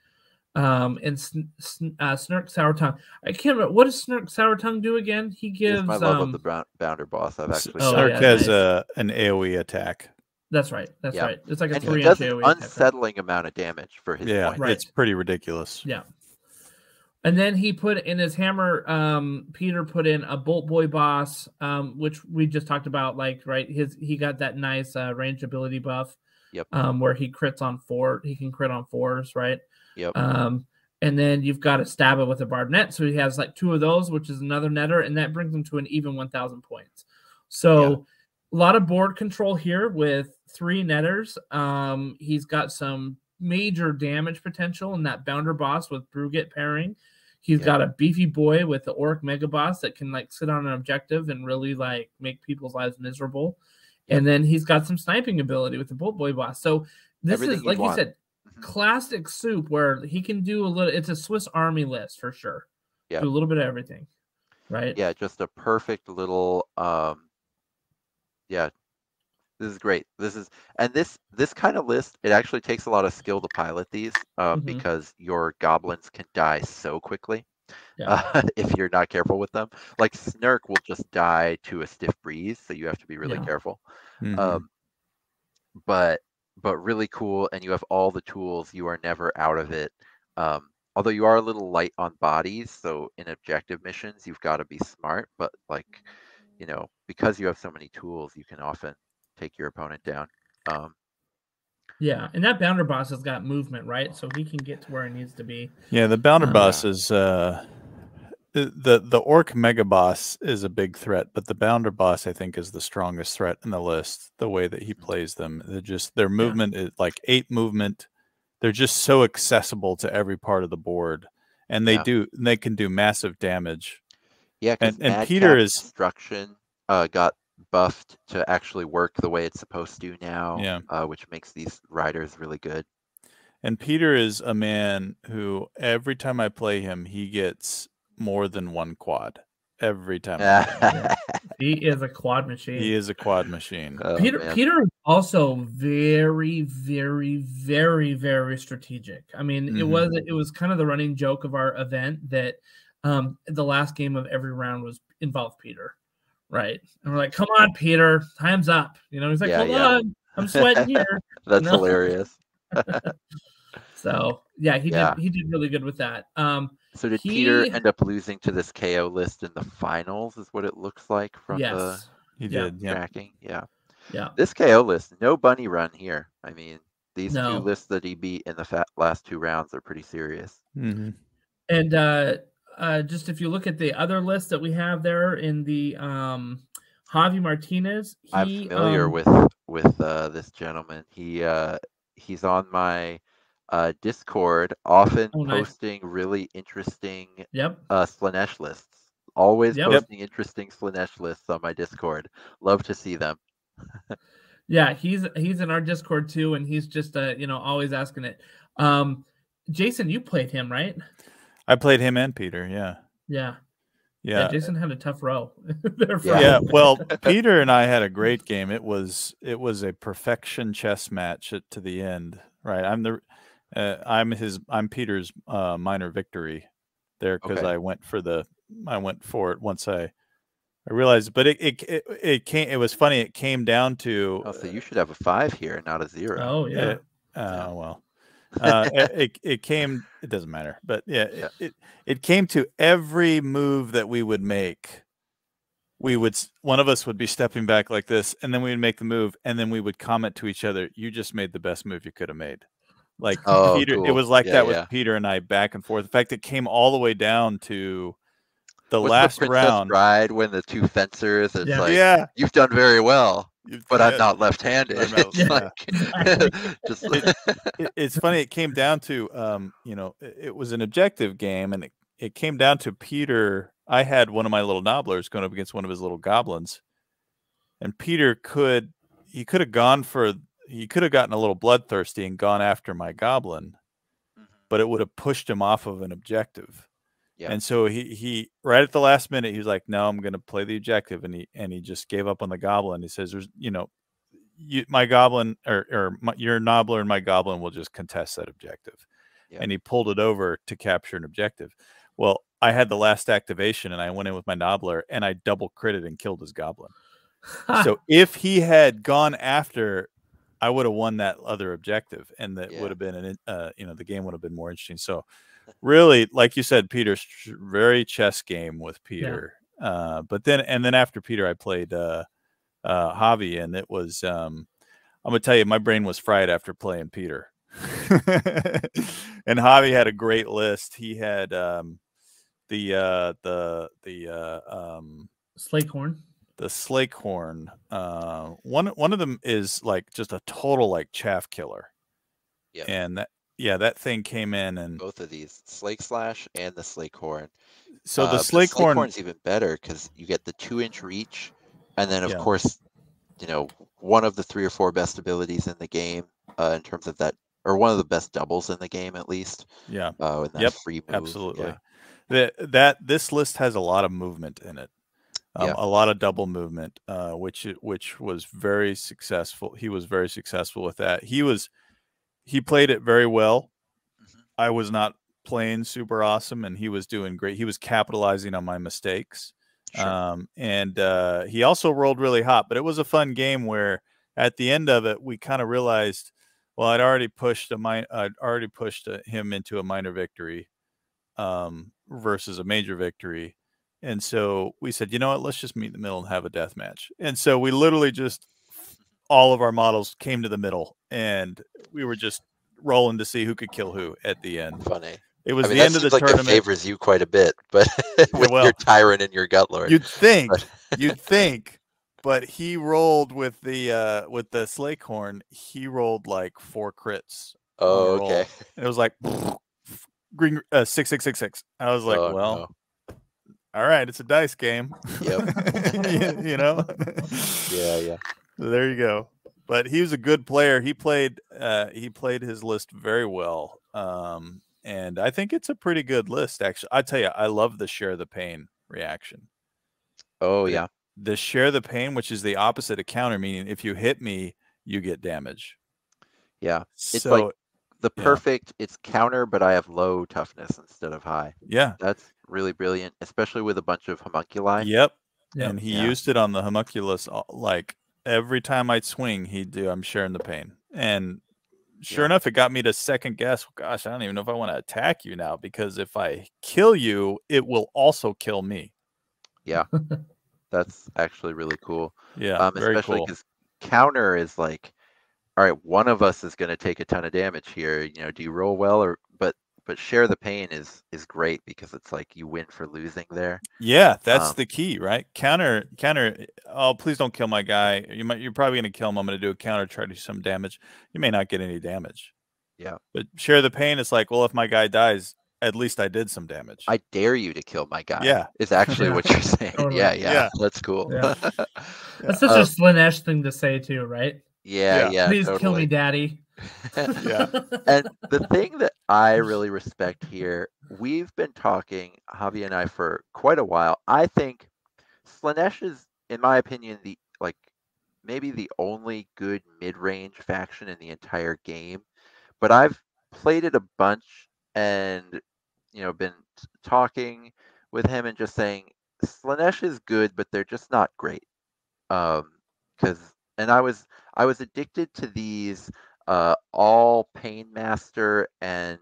And Snurk Sour Tongue. I can't remember, what does Snurk Sour Tongue do again? He gives my love of the Bounder Boss. I've actually Snurk has an AoE attack. That's right. It's like a 3-inch he does an AoE unsettling amount of damage for his points. Right. It's pretty ridiculous. Yeah. And then he put in his hammer, Peter put in a Bolt Boy Boss, which we just talked about, he got that nice range ability buff. Yep. Where he crits on 4, he can crit on 4s, right? Yep. And then you've got to stab it with a Bard Net. So he has 2 of those, which is another netter, and that brings him to an even 1,000 points. So a lot of board control here with 3 netters. He's got some major damage potential in that Bounder Boss with Brugit pairing. He's got a beefy boy with the Auric Mega Boss that can sit on an objective and really make people's lives miserable. Yep. And then he's got some sniping ability with the Bolt Boy Boss. So this is, like you said, classic soup where he can do a little. It's a Swiss Army list for sure. Yeah, do a little bit of everything, right? Yeah, just a perfect little. This is great. This kind of list. It actually takes a lot of skill to pilot these, because your goblins can die so quickly. If you're not careful with them. Like Snurk will just die to a stiff breeze, so you have to be really careful. But really cool, and you have all the tools. You are never out of it. Although you are a little light on bodies, so in objective missions you've got to be smart. But because you have so many tools, you can often take your opponent down. And that Bounder Boss has got movement, right? So he can get to where he needs to be. Yeah, the Bounder Boss is the orc mega boss is a big threat, but the bounder boss I think is the strongest threat in the list. The way that he plays them, their movement is like 8 movement. They're just so accessible to every part of the board, and they can do massive damage. Yeah, because and Peter is destruction got buffed to actually work the way it's supposed to now. Which makes these riders really good. And Peter is a man who every time I play him, he gets more than 1 quad. Every time. He is a quad machine. He is a quad machine. Oh, Peter man. Peter is also very, very, very, very strategic. I mean, it was kind of the running joke of our event that the last game of every round involved Peter, right? And we're like, "Come on, Peter, time's up." You know, he's like, "Hold on, I'm sweating here." That's hilarious. So yeah, he did really good with that. So did Peter end up losing to this KO list in the finals? Is what it looks like from the tracking. Yeah. This KO list, no bunny run here. I mean, these 2 lists that he beat in the last 2 rounds are pretty serious. And just if you look at the other list that we have there in the Javi Martinez, I'm familiar with this gentleman. He's on my Discord, often posting really interesting Slanesh lists. Always posting interesting Slanesh lists on my Discord. Love to see them. Yeah, he's in our Discord too, and he's just always asking it. Jason, you played him, right? I played him and Peter. Yeah. Jason had a tough row. Well, Peter and I had a great game. It was a perfection chess match to the end. Right. I'm Peter's minor victory there because I went for it once I realized, but it was funny. It came down to. So you should have a 5 here, not a 0. Oh yeah. Well. It came. It doesn't matter, but it came to every move that we would make. One of us would be stepping back like this, and then we would make the move, and then we would comment to each other, "You just made the best move you could have made." Like Peter, cool. It was like that with Peter and I back and forth. In fact, it came all the way down to the last round. Bride when the 2 fencers. It's like, you've done very well. But I'm not left-handed. It's funny. It came down to, it was an objective game, and it came down to Peter. I had one of my little nobblers going up against one of his little goblins, and Peter could have gotten a little bloodthirsty and gone after my goblin, but it would have pushed him off of an objective. And so he right at the last minute, he was like, "No, I'm going to play the objective," and he just gave up on the goblin. He says, "There's, my goblin or your nobbler and my goblin will just contest that objective," and he pulled it over to capture an objective. Well, I had the last activation, and I went in with my nobbler, and I double critted and killed his goblin. So if he had gone after, I would have won that other objective, and that would have been the game would have been more interesting. So. Really, like you said, Peter's very chess game with Peter. But then after Peter, I played Javi, and it was I'm gonna tell you, my brain was fried after playing Peter. And Javi had a great list. He had the Slakehorn. The Slakehorn. One of them is like just a total like chaff killer. Yeah. And that thing came in, and both of these, Slake Slash and the Slakehorn. So the Slakehorn's even better because you get the 2-inch reach, and then of course, one of the 3 or 4 best abilities in the game in terms of that, or one of the best doubles in the game at least. Yeah. And that free move. Absolutely. Yeah. This list has a lot of movement in it. A lot of double movement, which was very successful. He was very successful with that. He played it very well. I was not playing super awesome, and he was doing great. He was capitalizing on my mistakes. Sure. And he also rolled really hot, but it was a fun game where at the end of it, we kind of realized, well, I'd already pushed him into a minor victory versus a major victory. And so we said, you know what, let's just meet in the middle and have a death match. And so we literally just, all of our models came to the middle, and we were just rolling to see who could kill who at the end. Funny. It was I mean, the that end of the seems like it tournament. favors you quite a bit, but with well, your Tyrant and your Gutlord. You'd think, But- you'd think, but he rolled with the Slakehorn. He rolled like 4 crits. Oh, on a okay. roll. It was like green 6 6 6 6. I was like, Oh, well, no. all right, it's a dice game. Yep. you know. Yeah. There you go. But he was a good player. He played his list very well. And I think it's a pretty good list, actually. I tell you, I love the share the pain reaction. Oh, yeah. The share the pain, which is the opposite of counter, meaning if you hit me, you get damage. Yeah. It's So, like the perfect, it's counter, but I have low toughness instead of high. Yeah. That's really brilliant, especially with a bunch of homunculi. Yep. And he used it on the homunculus. Like every time I'd swing, he'd do, I'm sharing the pain. And sure enough, it got me to second guess. Gosh, I don't even know if I want to attack you now, because if I kill you, it will also kill me. Yeah. That's actually really cool. Yeah. Very especially cool. because counter is like, all right, one of us is going to take a ton of damage here. You know, do you roll well or but share the pain is great because it's like you win for losing there. Yeah, that's the key, right? Counter. Oh, please don't kill my guy. You're probably going to kill him. I'm going to do a counter, try to do some damage. You may not get any damage. Yeah. But share the pain. It's like, well, if my guy dies, at least I did some damage. I dare you to kill my guy. Yeah. Is actually what you're saying. Totally. Yeah. That's cool. Yeah. That's such a Slaanesh thing to say too, right? Yeah. Please totally. kill me, daddy. Yeah. And the thing that I really respect here, we've been talking, Javi and I, for quite a while. I think Slaanesh is, in my opinion, maybe the only good mid-range faction in the entire game. But I've played it a bunch and been talking with him and just saying Slaanesh is good, but they're just not great. I was addicted to these all Painmaster and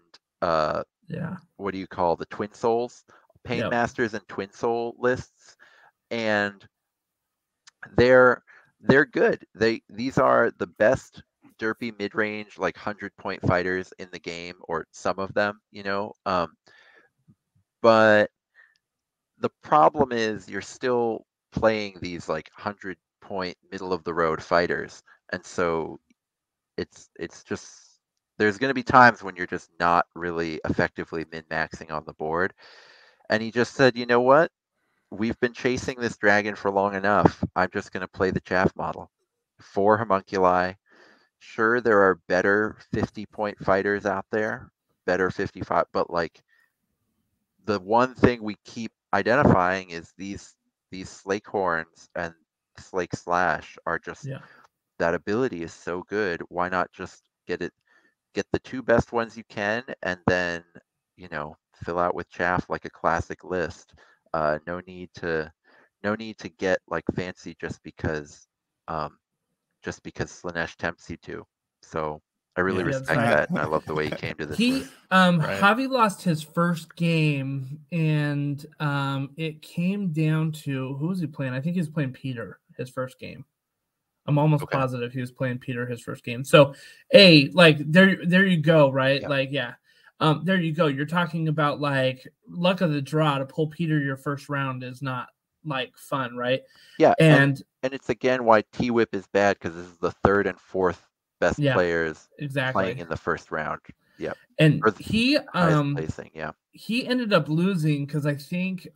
what do you call the Twin Souls? Painmasters and Twin Soul lists, and they're good. These are the best derpy mid-range, like 100-point fighters in the game, or some of them, but the problem is you're still playing these like 100-point middle of the road fighters, and so it's just, there's going to be times when you're just not really effectively min-maxing on the board. And he just said, you know what, we've been chasing this dragon for long enough. I'm just going to play the chaff model. 4 homunculi. Sure, there are better 50-point fighters out there, better 55, but like the one thing we keep identifying is these Slakehorns and Slake Slash are just, that ability is so good. Why not just get the 2 best ones you can, and then fill out with chaff like a classic list. No need to get like fancy just because Slaanesh tempts you to. So I really respect that, and I love the way he came to this. Javi lost his first game, and it came down to, who was he playing? I think he was playing Peter his first game. I'm almost positive he was playing Peter his first game. So, like there you go, right? There you go. You're talking about like luck of the draw to pull Peter your first round is not like fun, right? Yeah, and it's again why T-Whip is bad, because this is the 3rd and 4th best players playing in the first round. Yep. And he placing, he ended up losing because I think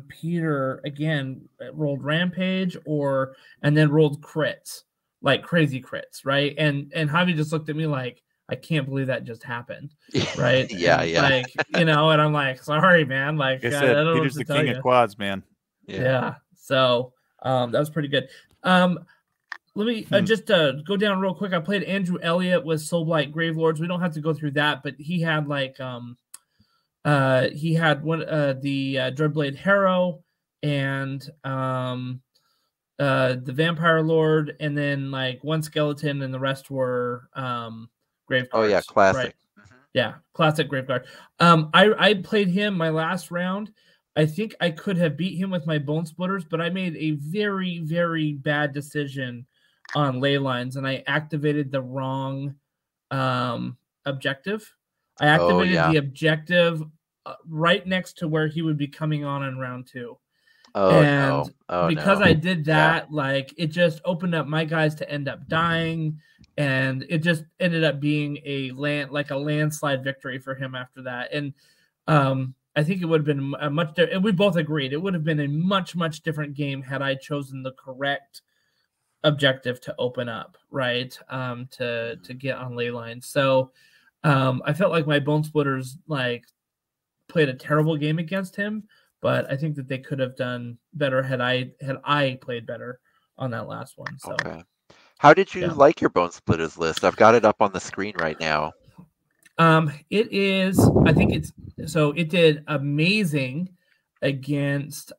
Peter again rolled Rampage and then rolled crits, like crazy crits, right? And Javi just looked at me like, I can't believe that just happened, right? Yeah. Like, and I'm like, sorry, man. Like I said, I don't Peter's know the king of quads, man. Yeah. So that was pretty good. Let me just go down real quick. I played Andrew Elliott with Soulblight Gravelords. We don't have to go through that, but he had like he had one the Dreadblade Harrow and the Vampire Lord, and then like 1 skeleton, and the rest were Graveguards. Oh yeah, classic. Right? Yeah, classic Graveguard. I played him my last round. I think I could have beat him with my Bone Splitters, but I made a very, very bad decision on ley lines, and I activated the wrong objective. I activated yeah. the objective right next to where he would be coming on in round 2. Oh And no. Oh because no. I did Yeah. that, like it just opened up my guys to end up dying, and it just ended up being a landslide victory for him after that. And I think it would have been a much different, and we both agreed it would have been a much, much different game had I chosen the correct objective to open up, right? To get on ley lines. So I felt like my Bone Splitters like played a terrible game against him, but I think that they could have done better had I played better on that last one. So Okay. How did you yeah. like your Bone Splitters list? I've got it up on the screen right now. It is, I think it's, so it did amazing against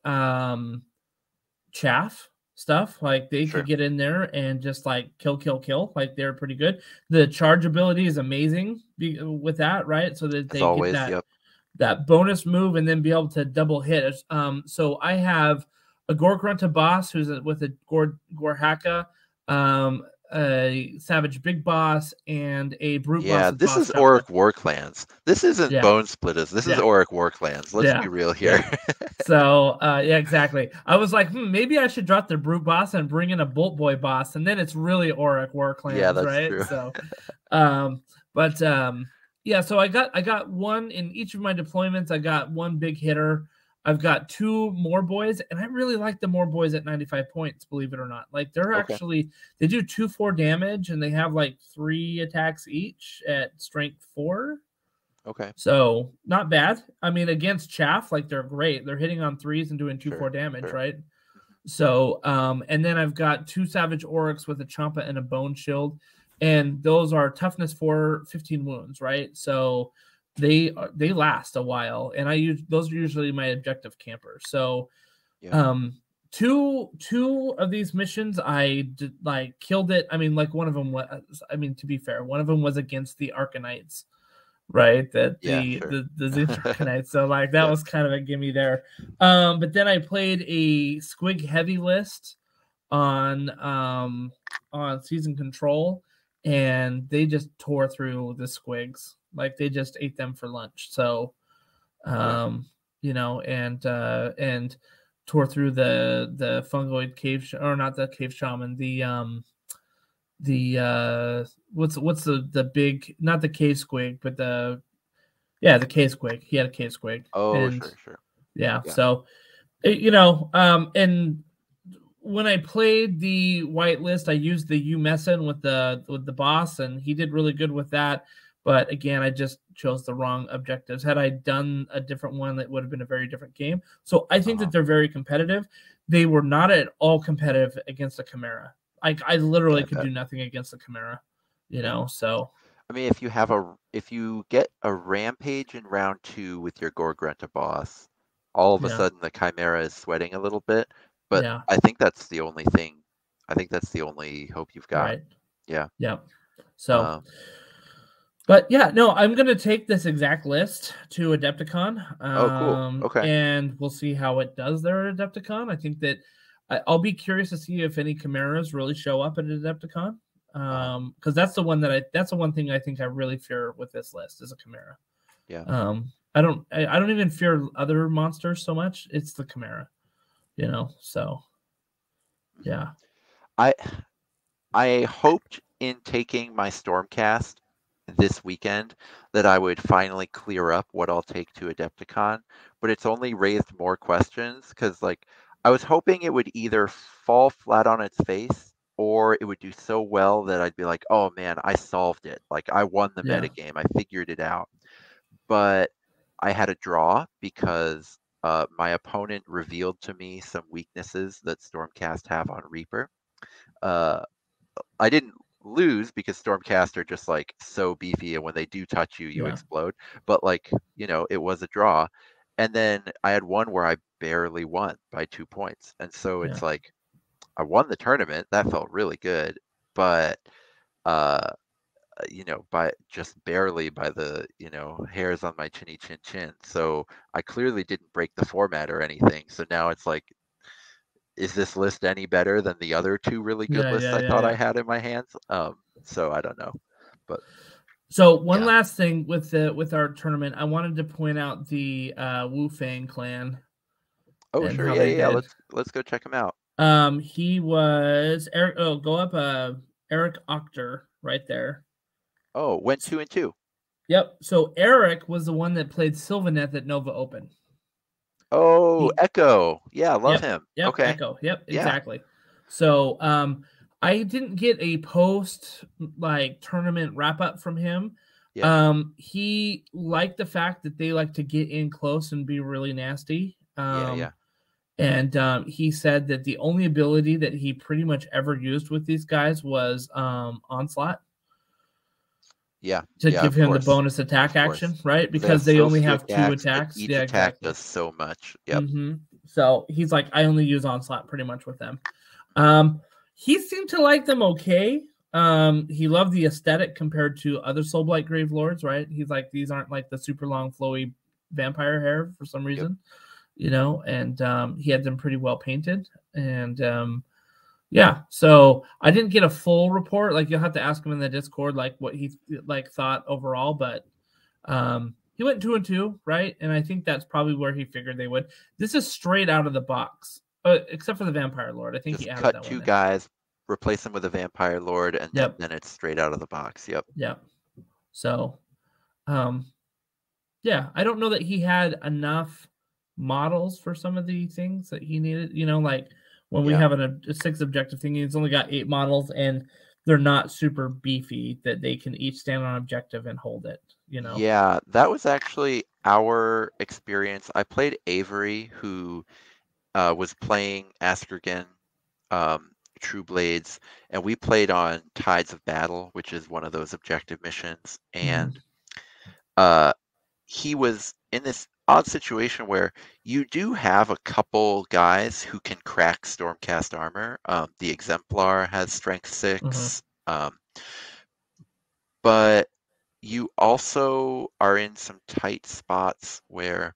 chaff stuff. Like they Sure. could get in there and just like kill. Like they're pretty good. The charge ability is amazing with that, right? So that As they always, get that yep. that bonus move and then be able to double hit. So I have a Gorgrunta boss who's with a Gorhaka, a Savage Big Boss, and a Brute Yeah, Boss. this is Auric Warclans. This isn't Yeah. Bone Splitters. This is Yeah. Auric Warclans. Let's Yeah. be real here. So yeah, exactly. I was like, maybe I should drop the Brute Boss and bring in a Bolt Boy boss, and then it's really Auric Warclans, Yeah, that's right? true. So, yeah. So I got one in each of my deployments. I got one big hitter. I've got 2 more boys, and I really like the more boys at 95 points, believe it or not. Like they're Okay. actually, they do 2/4 damage, and they have like 3 attacks each at strength 4. Okay. So not bad. I mean, against chaff, like they're great. They're hitting on 3s and doing 2/4 damage, sure. right? So, and then I've got 2 Savage Oryx with a Champa and a Bone Shield, and those are toughness 4, 15 wounds, right? So they last a while, and those are usually my objective campers. So, Yeah. two of these missions I did, like killed it. I mean, like one of them was, I mean, to be fair, one of them was against the Arcanites, right? That the Arcanites. So like that was kind of a gimme there. But then I played a Squig heavy list on Season Control, and they just tore through the Squigs. Like they just ate them for lunch. So you know, and tore through the fungoid cave or not the cave shaman, what's the big, not the cave squig, but the cave squig. He had a cave squig. Oh, and, sure. Yeah. So you know, and when I played the white list, I used the U-Messin with the boss, and he did really good with that. But again, I just chose the wrong objectives. Had I done a different one, it would have been a very different game. So I think that they're very competitive. They were not at all competitive against the Chimera. I literally could do nothing against the Chimera, you know. So I mean, if you get a rampage in round 2 with your Gorgrunta boss, all of a sudden the Chimera is sweating a little bit. But I think that's the only thing. I think that's the only hope you've got. Right. Yeah. Yeah. So. But yeah, no, I'm going to take this exact list to Adepticon. Cool. Okay. And we'll see how it does there at Adepticon. I think that I'll be curious to see if any Chimeras really show up at Adepticon. Because that's the one thing I think I really fear with this list is a Chimera. Yeah. I don't even fear other monsters so much. It's the Chimera, you know. So yeah. I hoped in taking my Stormcast this weekend that I would finally clear up what I'll take to Adepticon, but it's only raised more questions because like I was hoping it would either fall flat on its face or it would do so well that I'd be like, oh man, I solved it. Like I won the metagame. I figured it out. But I had a draw because my opponent revealed to me some weaknesses that Stormcast have on Reaper. I didn't lose because Stormcast are just like so beefy, and when they do touch you, you explode. But like, you know, it was a draw. And then I had one where I barely won by 2 points. And so it's like I won the tournament. That felt really good. But you know, by just barely by the, you know, hairs on my chinny chin chin. So I clearly didn't break the format or anything. So now it's like, is this list any better than the other 2 really good lists I thought I had in my hands? So I don't know. But So one Yeah. last thing with our tournament, I wanted to point out the Wu Fang clan. Oh, And sure. how Yeah, they yeah. did. Let's go check him out. He was Eric. Oh, go up. Eric Octor right there. Oh, went 2-2. Yep. So Eric was the one that played Sylvaneth at Nova Open. Oh, Echo. Yeah, love him. Yep. Okay. Echo. Yep. Yeah. Exactly. So I didn't get a post like tournament wrap up from him. Yeah. He liked the fact that they like to get in close and be really nasty. Yeah. And he said that the only ability that he pretty much ever used with these guys was Onslaught. Yeah. To Yeah, give of him the course. bonus attack Of course. action, right? They Because have they so only few have 2 attacks, but attacks. each Yeah, attack exactly. does so much. Yep. So he's like, I only use Onslaught pretty much with them. He seemed to like them okay. He loved the aesthetic compared to other Soulblight Grave Lords, right? He's like, these aren't like the super long, flowy vampire hair for some reason, you know, and he had them pretty well painted. And yeah, so I didn't get a full report. Like, you'll have to ask him in the Discord, like what he like thought overall, but he went 2-2, right? And I think that's probably where he figured they would. This is straight out of the box, except for the Vampire Lord. I think Just he added cut that 2 one in. guys, replace them with a Vampire Lord, and Yep. then it's straight out of the box. Yep. Yep. So, yeah, I don't know that he had enough models for some of the things that he needed. You know, like when we have a 6 objective thing, he's only got 8 models, and they're not super beefy that they can each stand on objective and hold it. You know. Yeah, that was actually our experience. I played Avery, who was playing Askergen, True Blades, and we played on Tides of Battle, which is one of those objective missions. And he was in this odd situation where you do have a couple guys who can crack Stormcast armor. The Exemplar has Strength 6, but you also are in some tight spots where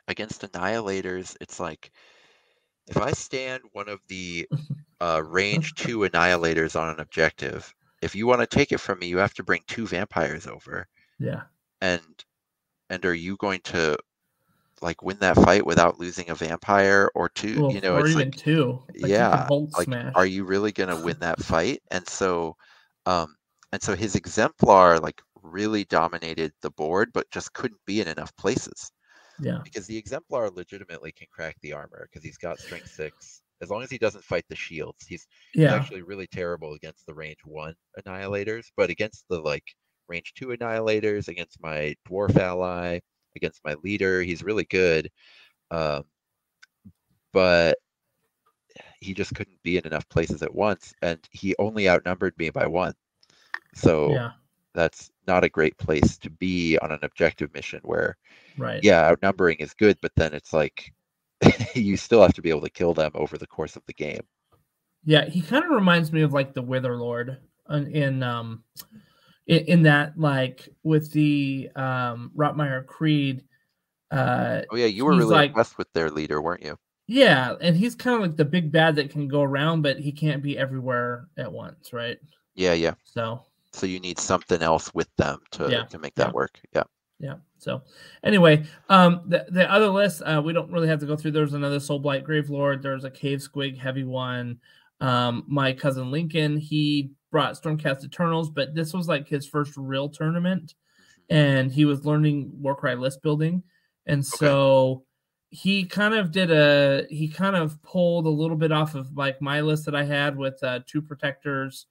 against Annihilators, it's like, if I stand one of the range 2 Annihilators on an objective, if you want to take it from me, you have to bring 2 vampires over. Yeah. And are you going to like win that fight without losing a vampire or 2? Well, you know, or it's even like 2. Like, yeah, you can Hulk like smash. are you really going to win that fight? And so his Exemplar like really dominated the board, but just couldn't be in enough places. Yeah. Because the Exemplar legitimately can crack the armor because he's got Strength 6. As long as he doesn't fight the shields, he's actually really terrible against the range 1 Annihilators, but against the like range 2 Annihilators, against my Dwarf ally, against my leader, he's really good. But he just couldn't be in enough places at once, and he only outnumbered me by 1. So that's not a great place to be on an objective mission where, outnumbering is good, but then it's like you still have to be able to kill them over the course of the game. Yeah, he kind of reminds me of like the Witherlord in that, like with the Rotmeyer Creed. You were really impressed with their leader, weren't you? Yeah, and he's kind of like the big bad that can go around, but he can't be everywhere at once, right? Yeah. So you need something else with them to make that work. Yeah. So anyway, the other list, we don't really have to go through. There's another Soulblight Grave Lord. There's a Cave Squig heavy one. My cousin Lincoln, he brought Stormcast Eternals, but this was like his first real tournament, and he was learning Warcry list building, and so he kind of pulled a little bit off of like my list that I had with 2 Protectors,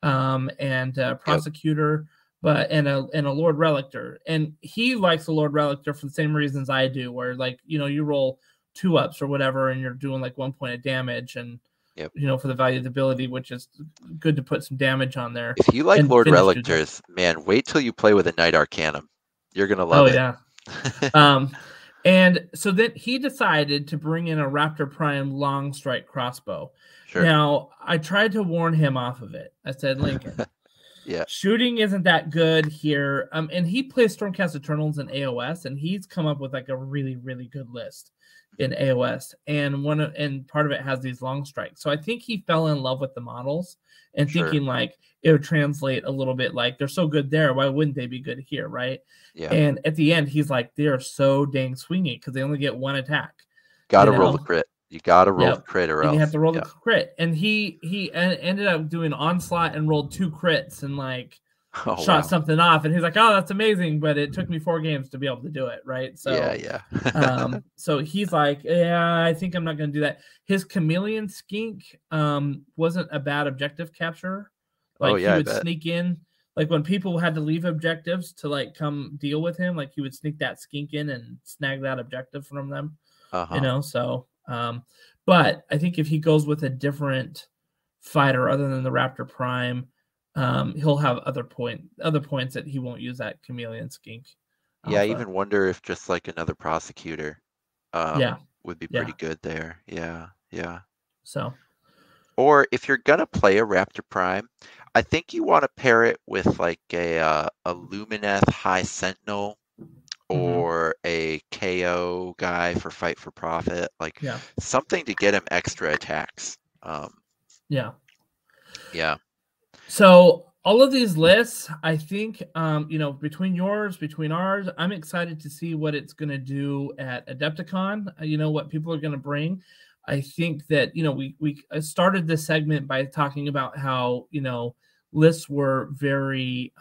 and Prosecutor. But and a Lord Relictor, and he likes the Lord Relictor for the same reasons I do, where like, you know, you roll 2-ups or whatever, and you're doing like 1 point of damage, and you know, for the value of the ability, which is good to put some damage on there. If you like Lord Relictors, man, wait till you play with a Knight Arcanum. You're gonna love it. Yeah. And so then he decided to bring in a Raptor Prime long strike crossbow. Sure. Now I tried to warn him off of it. I said, Lincoln. Yeah. Shooting isn't that good here. And he plays Stormcast Eternals in AOS, and he's come up with like a really, really good list in AOS. And part of it has these long strikes. So I think he fell in love with the models and Sure. thinking like it would translate a little bit like they're so good there. Why wouldn't they be good here? Right. Yeah. And at the end, he's like, they are so dang swingy because they only get one attack. Gotta you roll the know? crit. You gotta roll Yep. the crit or And else. you have to roll Yeah. the crit. And he ended up doing onslaught and rolled 2 crits and like Oh, shot wow. something off. And he's like, oh, that's amazing. But it took me 4 games to be able to do it. Right. So Yeah, yeah. so he's like, yeah, I think I'm not going to do that. His chameleon skink wasn't a bad objective capture. Like Oh, yeah, I he would bet. sneak in, like when people had to leave objectives to like come deal with him, like he would sneak that skink in and snag that objective from them. Uh-huh. So but I think if he goes with a different fighter other than the Raptor Prime, he'll have other points that he won't use that chameleon skink. Yeah, I alpha. even wonder if just like another prosecutor Yeah. would be Yeah. pretty good there. Yeah, yeah. So Or if you're gonna play a Raptor Prime, I think you want to pair it with like a Lumineth High Sentinel or a KO guy for Fight for Profit, like yeah. something to get him extra attacks. Yeah. Yeah. So all of these lists, I think, between ours, I'm excited to see what it's going to do at Adepticon. What people are going to bring. I think that, we started this segment by talking about how, lists were very,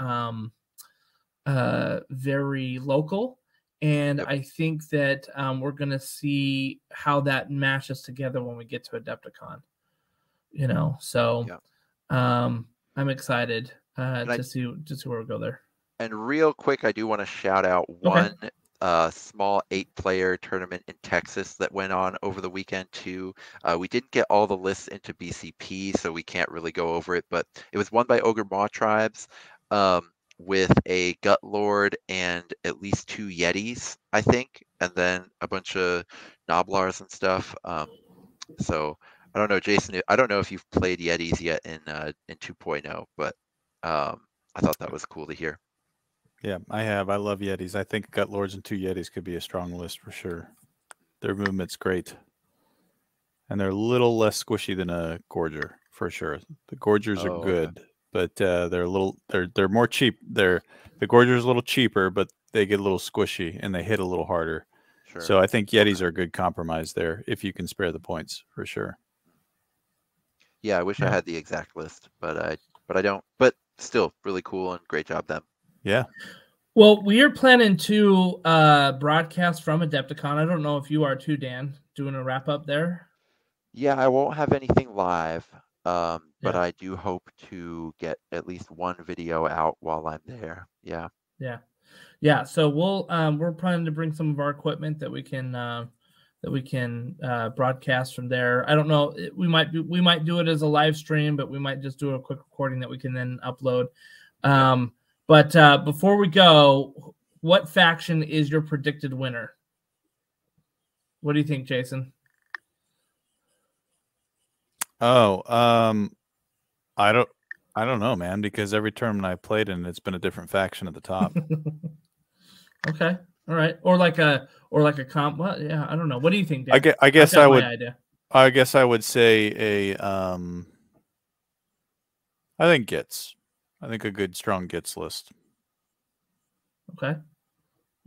very local. And Yep. I think that we're going to see how that mashes together when we get to Adepticon. So Yeah. I'm excited to see where we go there. And real quick, I do want to shout out one small 8-player tournament in Texas that went on over the weekend too. We didn't get all the lists into BCP, so we can't really go over it, but it was won by Ogre Maw Tribes with a Gut Lord and at least 2 Yetis, I think, and then a bunch of Noblars and stuff. So I don't know, Jason, I don't know if you've played Yetis yet in 2.0, but I thought that was cool to hear. Yeah, I have. I love Yetis. I think Gut Lords and 2 Yetis could be a strong list for sure. Their movement's great. And they're a little less squishy than a Gorger, for sure. The Gorgers are good, but they're more cheap. The Gorger's a little cheaper, but they get a little squishy and they hit a little harder. Sure. So I think Yetis are a good compromise there if you can spare the points, for sure. Yeah, I wish I had the exact list, but I don't. But still, really cool and great job them. Yeah. Well, we are planning to broadcast from Adepticon. I don't know if you are too, Dan, doing a wrap up there. Yeah, I won't have anything live, but I do hope to get at least one video out while I'm there. Yeah. Yeah. So we're planning to bring some of our equipment that we can broadcast from there. I don't know. We might do it as a live stream, but we might just do a quick recording that we can then upload. But before we go, what faction is your predicted winner? What do you think, Jason? Oh, I don't know, man, because every tournament I played in, it's been a different faction at the top. Okay. All right. Or like a comp. Well, yeah, I don't know. What do you think, Dan? I guess I would. Idea. I guess I would say I think Gits. I think a good strong Gits list. Okay.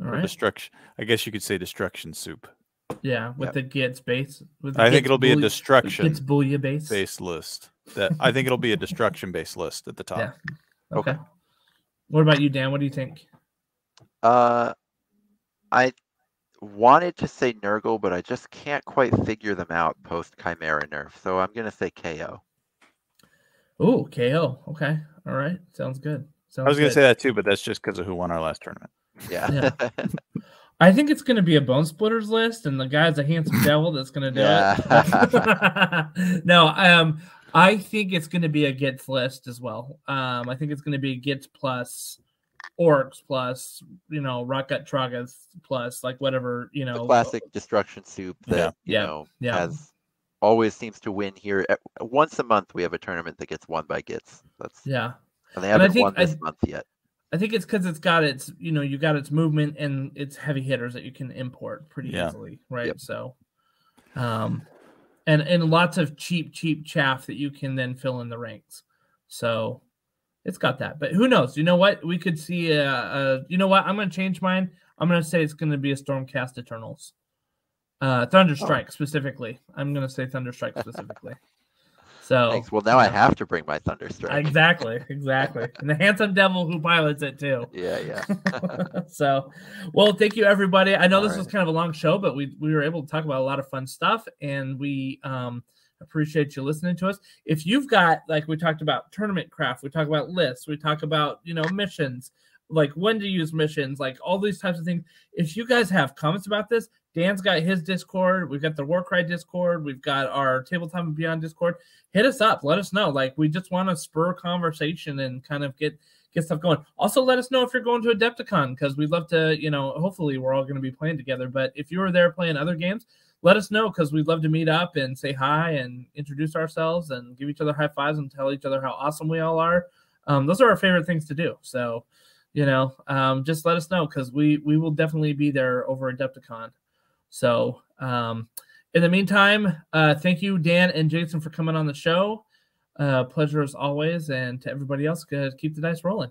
All right. Destruction. I guess you could say destruction soup. Yeah, with the Gits base. I think it'll be a destruction. Gits Booyah base based list. I think it'll be a destruction based list at the top. Yeah. Okay. What about you, Dan? What do you think? I wanted to say Nurgle, but I just can't quite figure them out post Chimera nerf. So I'm gonna say KO. Oh, KO. Okay. All right. Sounds good. I was gonna say that too, but that's just because of who won our last tournament. Yeah. I think it's going to be a Bone Splitters list, and the guy's a handsome devil that's going to do it. No, I think it's going to be a Gits list as well. I think it's going to be Gits plus Orcs plus, Rocket Tragas plus, like whatever, The classic destruction soup that, has always seems to win here. Once a month, we have a tournament that gets won by Gits. And they And I haven't won think this month yet. I think it's because it's got its, you got its movement and its heavy hitters that you can import pretty easily, right? Yep. So, and lots of cheap chaff that you can then fill in the ranks. So it's got that. But who knows? You know what? We could see you know what? I'm going to change mine. I'm going to say it's going to be a Stormcast Eternals. Thunderstrike specifically. I'm going to say Thunderstrike specifically. So Thanks. Well, now I have to bring my Thunderstrike. Exactly. And the handsome devil who pilots it too. Yeah. So, well, thank you everybody. I know All this right. was kind of a long show, but we were able to talk about a lot of fun stuff, and we appreciate you listening to us. If you've got, like we talked about tournament craft, we talk about lists, we talk about missions, like when to use missions, like all these types of things. If you guys have comments about this, Dan's got his Discord. We've got the Warcry Discord. We've got our Tabletop and Beyond Discord. Hit us up. Let us know. Like, we just want to spur conversation and kind of get stuff going. Also, let us know if you're going to Adepticon, because we'd love to, hopefully we're all going to be playing together. But if you were there playing other games, let us know, because we'd love to meet up and say hi and introduce ourselves and give each other high fives and tell each other how awesome we all are. Those are our favorite things to do. So, just let us know, because we will definitely be there over Adepticon. So, in the meantime, thank you, Dan and Jason, for coming on the show. Pleasure as always. And to everybody else, keep the dice rolling.